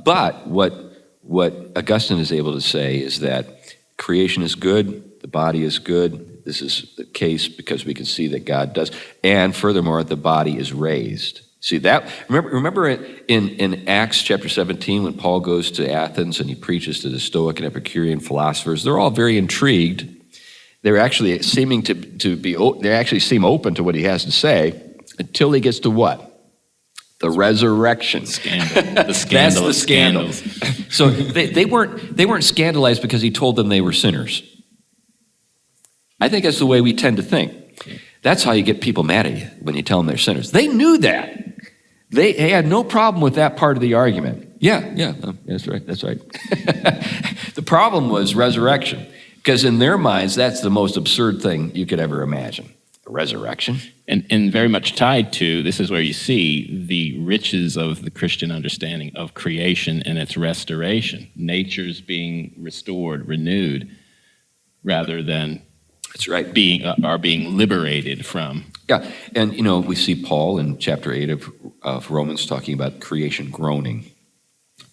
but what Augustine is able to say is that creation is good, the body is good. This is the case because we can see that God does. And furthermore, the body is raised. See that? Remember in Acts chapter 17 when Paul goes to Athens and he preaches to the Stoic and Epicurean philosophers. They're all very intrigued. They're actually seeming they actually seem open to what he has to say until he gets to what? The resurrection. Scandal. The That's scandal. the scandal. So they weren't scandalized because he told them they were sinners. I think that's the way we tend to think. That's how you get people mad at you when you tell them they're sinners. They knew that. They had no problem with that part of the argument. Yeah, that's right. The problem was resurrection, because in their minds, that's the most absurd thing you could ever imagine. A resurrection. And very much tied to, this is where you see the riches of the Christian understanding of creation and its restoration. Nature's being restored, renewed, rather than that's right. being liberated from. Yeah, and we see Paul in chapter 8 of Romans talking about creation groaning,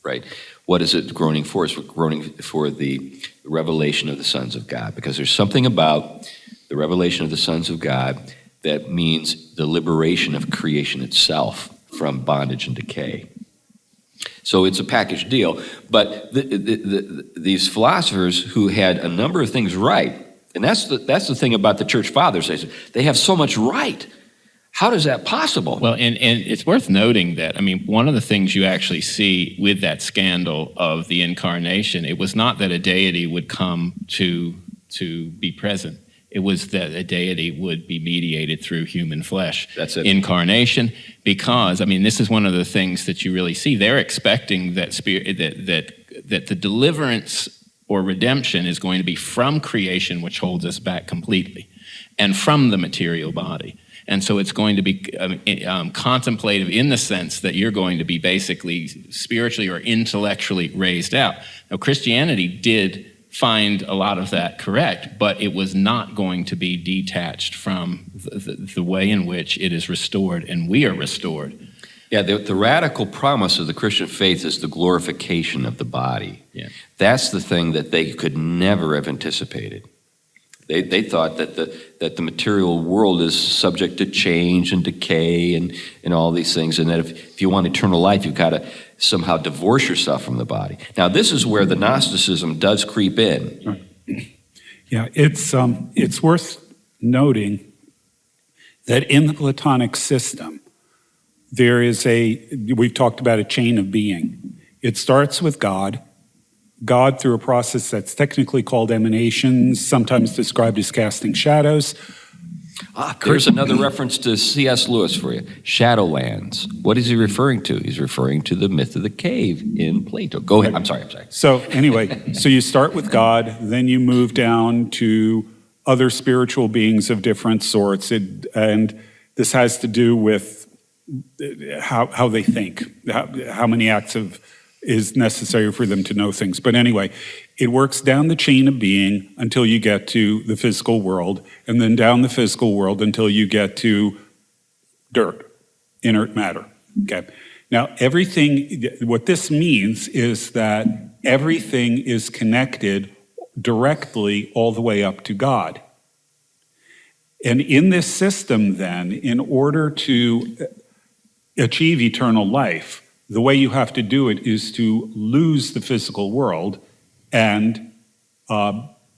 right? What is it groaning for? It's groaning for the revelation of the sons of God, because there's something about the revelation of the sons of God that means the liberation of creation itself from bondage and decay. So it's a package deal, but these philosophers who had a number of things right, and that's the thing about the church fathers. They have so much right. How is that possible? Well, and it's worth noting that, one of the things you actually see with that scandal of the Incarnation, it was not that a deity would come to be present. It was that a deity would be mediated through human flesh. That's it. Incarnation, because, this is one of the things that you really see. They're expecting that that the deliverance or redemption is going to be from creation, which holds us back completely, and from the material body. And so it's going to be contemplative in the sense that you're going to be basically spiritually or intellectually raised out. Now, Christianity did find a lot of that correct, but it was not going to be detached from the way in which it is restored and we are restored. Yeah, the radical promise of the Christian faith is the glorification of the body. Yeah. That's the thing that they could never have anticipated. They thought that the material world is subject to change and decay and all these things, and that if you want eternal life, you've got to somehow divorce yourself from the body. Now, this is where the Gnosticism does creep in. Yeah, it's worth noting that in the Platonic system, we've talked about a chain of being. It starts with God through a process that's technically called emanations, sometimes described as casting shadows. There's another reference to C.S. Lewis for you. Shadowlands. What is he referring to? He's referring to the myth of the cave in Plato. Go ahead. I'm sorry. So anyway, so you start with God, then you move down to other spiritual beings of different sorts, and this has to do with how they think, how many acts is necessary for them to know things. But anyway, it works down the chain of being until you get to the physical world, and then down the physical world until you get to dirt, inert matter. Okay. Now, what this means is that everything is connected directly all the way up to God. And in this system, then, in order to achieve eternal life, the way you have to do it is to lose the physical world and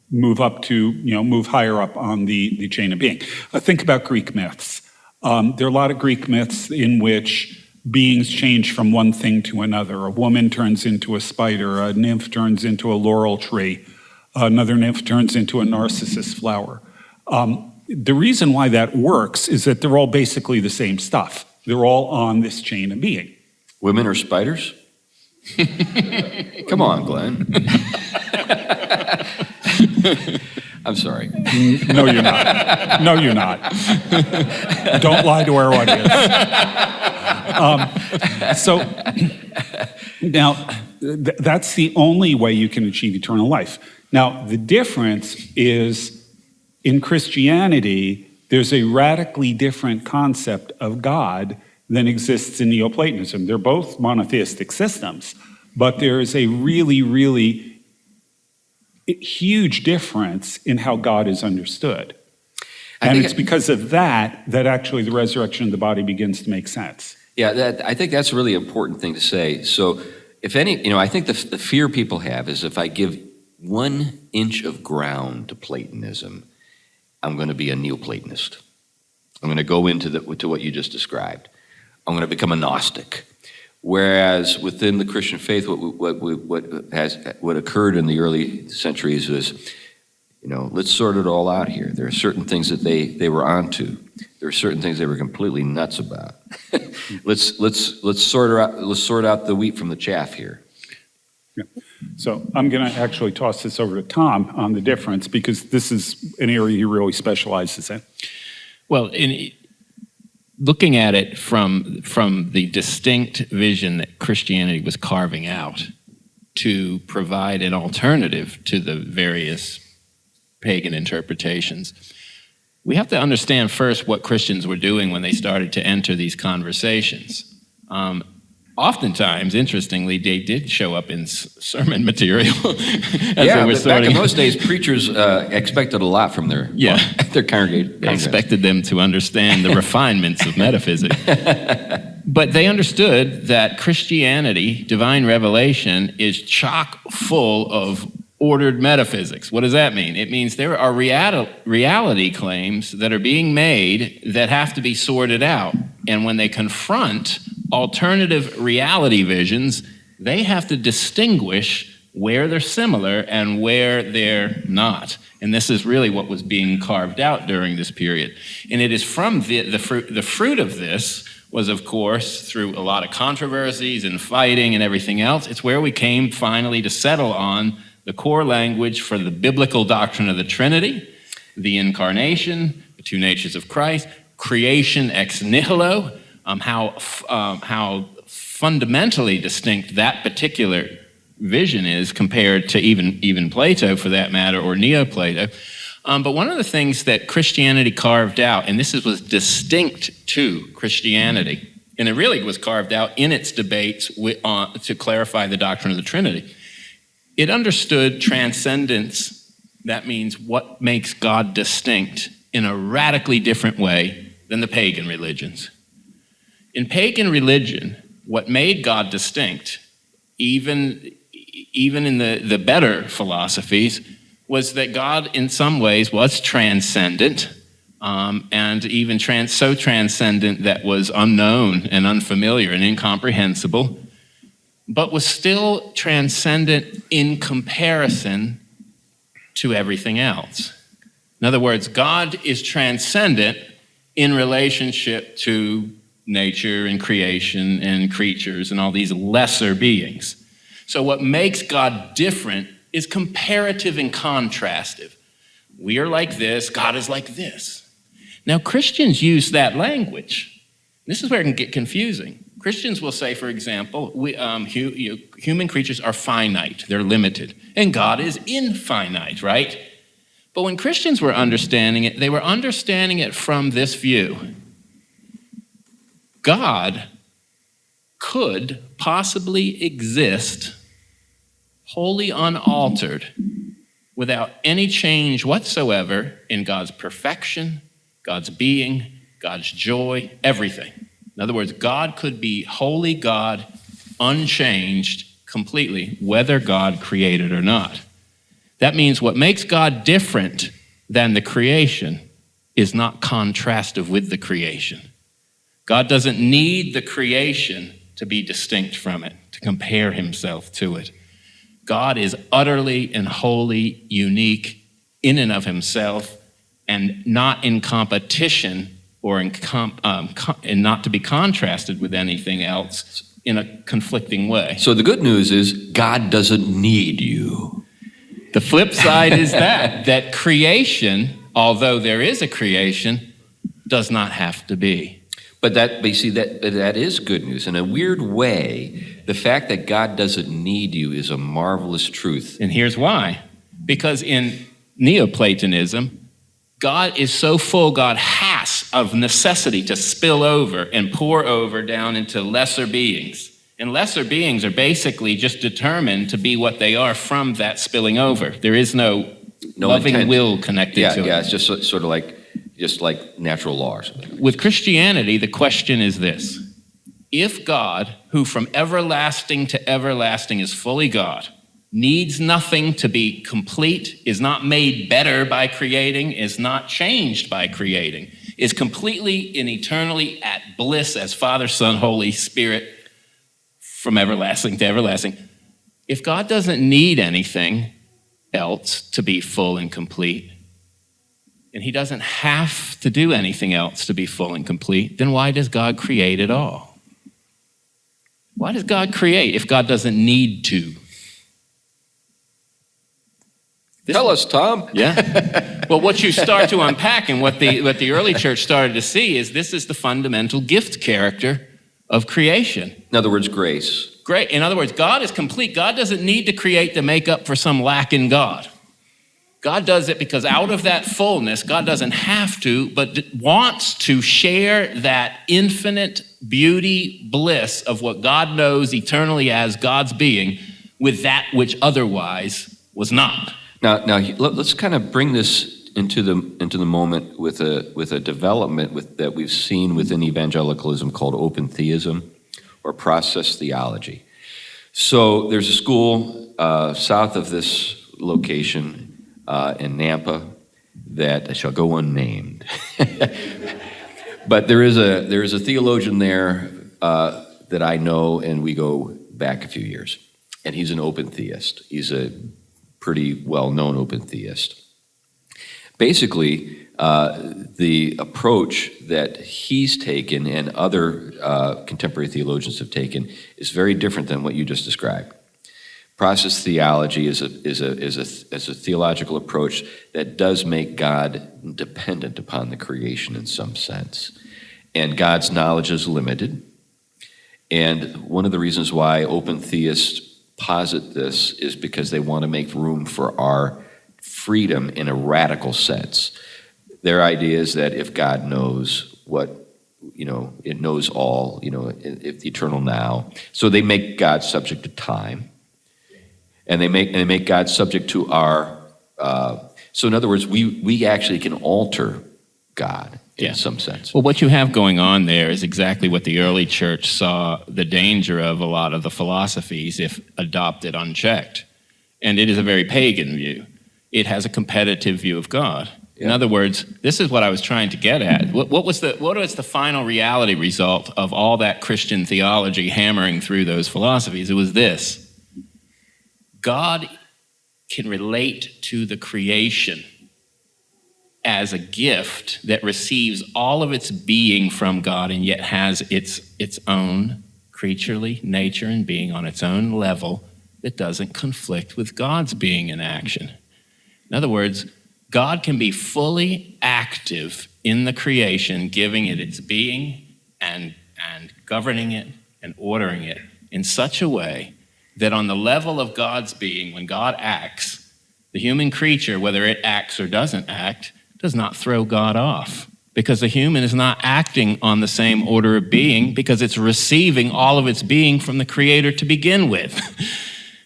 move higher up on the chain of being. Think about Greek myths. There are a lot of Greek myths in which beings change from one thing to another. A woman turns into a spider, a nymph turns into a laurel tree, another nymph turns into a narcissus flower. The reason why that works is that they're all basically the same stuff. They're all on this chain of being. Women are spiders? Come on, Glenn. I'm sorry. No, you're not. No, you're not. Don't lie to our audience. So now, that's the only way you can achieve eternal life. Now, the difference is in Christianity, there's a radically different concept of God than exists in Neoplatonism. They're both monotheistic systems, but there is a really, really huge difference in how God is understood. And it's because of that actually the resurrection of the body begins to make sense. Yeah, I think that's a really important thing to say. So if I think the fear people have is if I give 1 inch of ground to Platonism, I'm going to be a Neoplatonist. I'm going to go into what you just described. I'm going to become a Gnostic. Whereas within the Christian faith, what occurred in the early centuries was, let's sort it all out here. There are certain things that they were onto. There are certain things they were completely nuts about. let's sort out the wheat from the chaff here. Yeah. So I'm going to actually toss this over to Tom on the difference, because this is an area he really specializes in. Well, looking at it from the distinct vision that Christianity was carving out to provide an alternative to the various pagan interpretations, we have to understand first what Christians were doing when they started to enter these conversations. Oftentimes, interestingly, they did show up in sermon material. Back in those days, preachers expected a lot from their congregation. They expected them to understand the refinements of metaphysics. But they understood that Christianity, divine revelation, is chock full of ordered metaphysics. What does that mean? It means there are reality claims that are being made that have to be sorted out. And when they confront alternative reality visions, they have to distinguish where they're similar and where they're not. And this is really what was being carved out during this period. And it is from the fruit of this was, of course, through a lot of controversies and fighting and everything else. It's where we came finally to settle on the core language for the biblical doctrine of the Trinity, the Incarnation, the 2 natures of Christ, creation ex nihilo, how fundamentally distinct that particular vision is compared to even Plato, for that matter, or Neoplato. But one of the things that Christianity carved out, and this was distinct to Christianity, and it really was carved out in its debates to clarify the doctrine of the Trinity. It understood transcendence. That means what makes God distinct in a radically different way than the pagan religions. In pagan religion, what made God distinct, even in the better philosophies, was that God, in some ways, was transcendent, and even so transcendent that was unknown and unfamiliar and incomprehensible, but was still transcendent in comparison to everything else. In other words, God is transcendent in relationship to nature and creation and creatures and all these lesser beings. So what makes God different is comparative and contrastive. We are like this, God is like this. Now, Christians use that language. This is where it can get confusing. Christians will say, for example, human creatures are finite, they're limited, and God is infinite, right? But when Christians were understanding it, they were understanding it from this view. God could possibly exist wholly unaltered without any change whatsoever in God's perfection, God's being, God's joy, everything. In other words, God could be wholly God, unchanged completely, whether God created or not. That means what makes God different than the creation is not contrastive with the creation. God doesn't need the creation to be distinct from it, to compare himself to it. God is utterly and wholly unique in and of himself and not in competition or and not to be contrasted with anything else in a conflicting way. So the good news is God doesn't need you. The flip side is that creation, although there is a creation, does not have to be. But you see, that is good news. In a weird way, the fact that God doesn't need you is a marvelous truth. And here's why. Because in Neoplatonism, God is so full, God has of necessity to spill over and pour over down into lesser beings. And lesser beings are basically just determined to be what they are from that spilling over. There is no loving intent. Will connected to it. Yeah, it's just sort of like natural law or something. With Christianity, the question is this. If God, who from everlasting to everlasting is fully God, needs nothing to be complete, is not made better by creating, is not changed by creating, is completely and eternally at bliss as Father, Son, Holy Spirit from everlasting to everlasting. If God doesn't need anything else to be full and complete, and he doesn't have to do anything else to be full and complete, then why does God create at all? Why does God create if God doesn't need to? Tell us, Tom. Yeah. Well, what you start to unpack and what the early church started to see is this is the fundamental gift character of creation. In other words, grace. Great. In other words, God is complete. God doesn't need to create to make up for some lack in God. God does it because out of that fullness, God doesn't have to, but wants to share that infinite beauty, bliss of what God knows eternally as God's being with that which otherwise was not. Now, let's kind of bring this into the moment with a development that we've seen within evangelicalism called open theism or process theology. So there's a school south of this location in Nampa that shall go unnamed, but there is a theologian there that I know, and we go back a few years, and he's an open theist. He's a pretty well-known open theist. Basically, the approach that he's taken and other contemporary theologians have taken is very different than what you just described. Process theology is a theological approach that does make God dependent upon the creation in some sense. And God's knowledge is limited. And one of the reasons why open theists posit this is because they want to make room for our freedom in a radical sense. Their idea is that if God knows what, it knows all, if the eternal now. So they make God subject to time. And they make God subject to our, so in other words, we actually can alter God in some sense. Well, what you have going on there is exactly what the early church saw the danger of a lot of the philosophies if adopted unchecked. And it is a very pagan view. it has a competitive view of God. Yeah. In other words, this is what I was trying to get at. What was the final reality result of all that Christian theology hammering through those philosophies? It was this: God can relate to the creation as a gift that receives all of its being from God and yet has its own creaturely nature and being on its own level that doesn't conflict with God's being and action. In other words, God can be fully active in the creation, giving it its being and governing it and ordering it in such a way that on the level of God's being, when God acts, the human creature, whether it acts or doesn't act, does not throw God off, because the human is not acting on the same order of being because it's receiving all of its being from the Creator to begin with.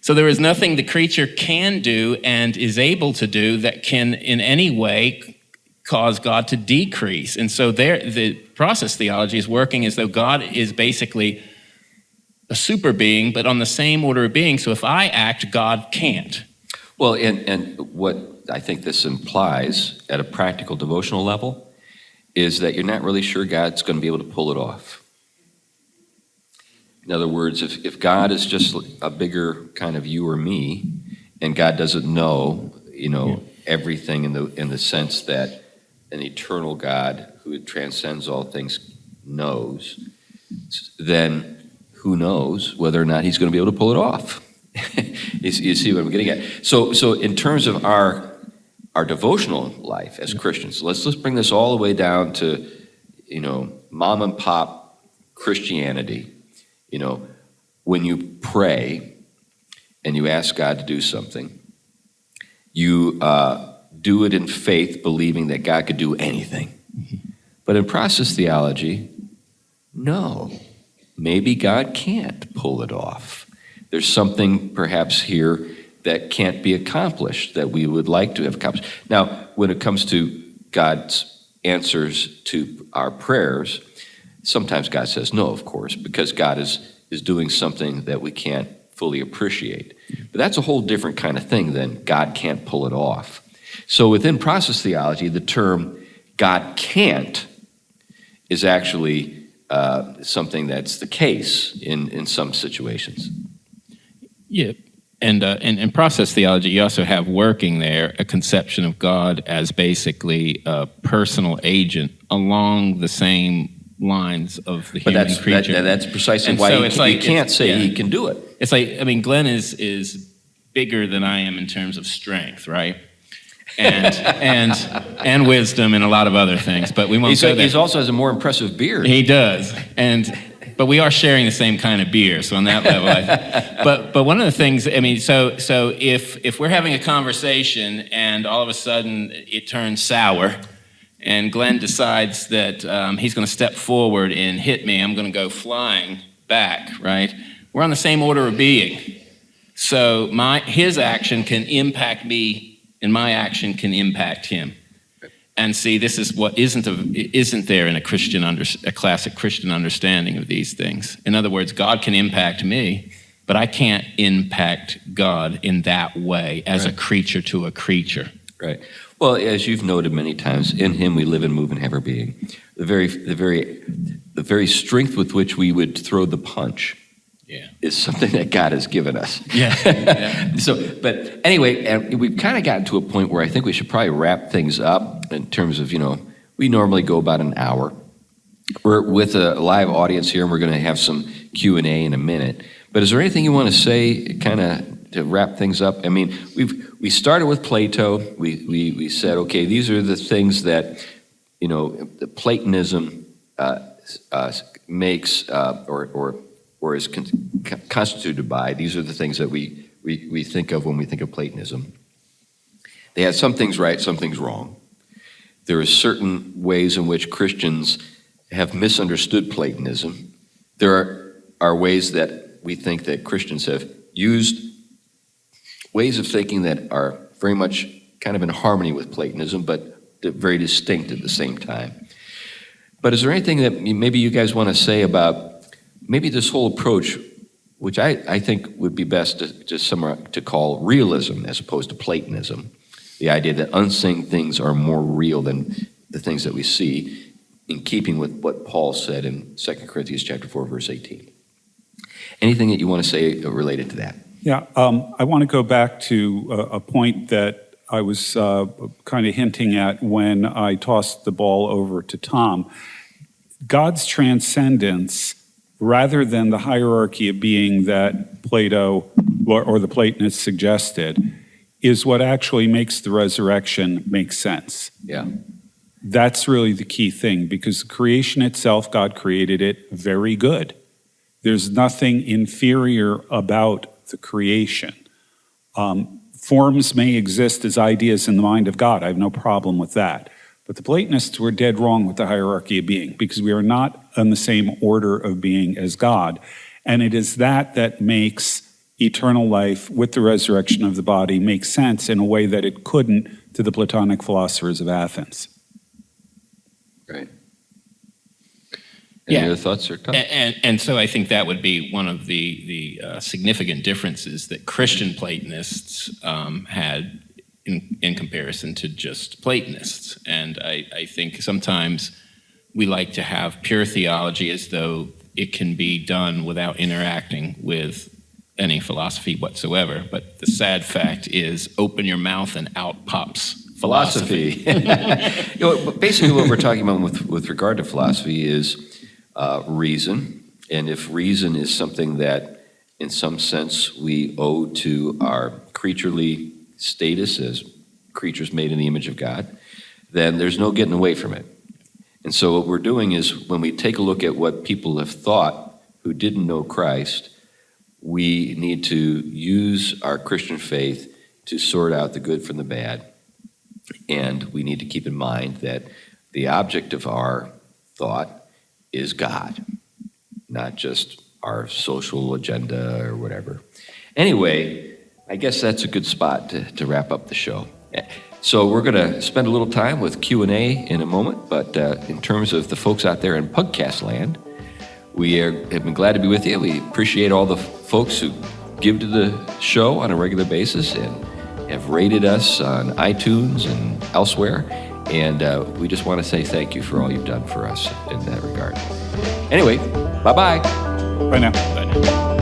So there is nothing the creature can do and is able to do that can in any way cause God to decrease. And so the process theology is working as though God is basically a super being, but on the same order of being. So if I act, God can't. Well, and what I think this implies at a practical devotional level is that you're not really sure God's going to be able to pull it off. In other words, if God is just a bigger kind of you or me, and God doesn't know, everything in the sense that an eternal God who transcends all things knows, then who knows whether or not he's going to be able to pull it off. You see what I'm getting at? So in terms of our devotional life as Christians, let's bring this all the way down to, mom and pop Christianity. When you pray and you ask God to do something, you do it in faith, believing that God could do anything. But in process theology, no, maybe God can't pull it off. There's something perhaps here that can't be accomplished that we would like to have accomplished. Now, when it comes to God's answers to our prayers, sometimes God says no, of course, because God is doing something that we can't fully appreciate. But that's a whole different kind of thing than God can't pull it off. So within process theology, the term God can't is actually something that's the case in some situations. Yeah, and in process theology, you also have working there a conception of God as basically a personal agent along the same lines of the human creature. That's precisely and why so you can't say he can do it. It's like, Glenn is bigger than I am in terms of strength, right? And wisdom and a lot of other things, but we won't go there. He also has a more impressive beard. He does, but we are sharing the same kind of beer, so on that level. But one of the things, so if we're having a conversation and all of a sudden it turns sour, and Glenn decides that he's going to step forward and hit me, I'm going to go flying back, right? We're on the same order of being. So his action can impact me, and my action can impact him. And see, this is what isn't there in a classic Christian understanding of these things. In other words, God can impact me, but I can't impact God in that way as a creature to a creature. Right. Well, as you've noted many times, in him we live and move and have our being. The very strength with which we would throw the punch is something that God has given us. Yeah. But anyway, and we've kind of gotten to a point where I think we should probably wrap things up in terms of, we normally go about an hour. We're with a live audience here, and we're going to have some Q&A in a minute. But is there anything you want to say kind of to wrap things up? We started with Plato. We said, okay, these are the things that, the Platonism makes or is constituted by. These are the things that we think of when we think of Platonism. They had some things right, some things wrong. There are certain ways in which Christians have misunderstood Platonism. There are ways that we think that Christians have used ways of thinking that are very much kind of in harmony with Platonism, but very distinct at the same time. But is there anything that maybe you guys want to say about maybe this whole approach, which I think would be best to call realism as opposed to Platonism, the idea that unseen things are more real than the things that we see, in keeping with what Paul said in 2 Corinthians chapter 4, verse 18. Anything that you want to say related to that? Yeah, I want to go back to a point that I was kind of hinting at when I tossed the ball over to Tom. God's transcendence, rather than the hierarchy of being that Plato or the Platonists suggested, is what actually makes the resurrection make sense. Yeah. That's really the key thing, because creation itself, God created it very good. There's nothing inferior about the creation. Forms may exist as ideas in the mind of God. I have no problem with that. But the Platonists were dead wrong with the hierarchy of being, because we are not on the same order of being as God. And it is that makes eternal life with the resurrection of the body make sense in a way that it couldn't to the Platonic philosophers of Athens. Right. Any other thoughts, or Tom? And so I think that would be one of the significant differences that Christian Platonists had in comparison to just Platonists. And I think sometimes we like to have pure theology as though it can be done without interacting with any philosophy whatsoever. But the sad fact is, open your mouth and out pops philosophy. But basically what we're talking about with regard to philosophy is reason. And if reason is something that, in some sense, we owe to our creaturely status as creatures made in the image of God, then there's no getting away from it. And so what we're doing is, when we take a look at what people have thought who didn't know Christ, we need to use our Christian faith to sort out the good from the bad. And we need to keep in mind that the object of our thought is God, not just our social agenda or whatever. Anyway, I guess that's a good spot to wrap up the show. So we're going to spend a little time with Q&A in a moment, but in terms of the folks out there in Pugcast land, we have been glad to be with you. We appreciate all the folks who give to the show on a regular basis and have rated us on iTunes and elsewhere. And we just want to say thank you for all you've done for us in that regard. Anyway, bye-bye. Bye now. But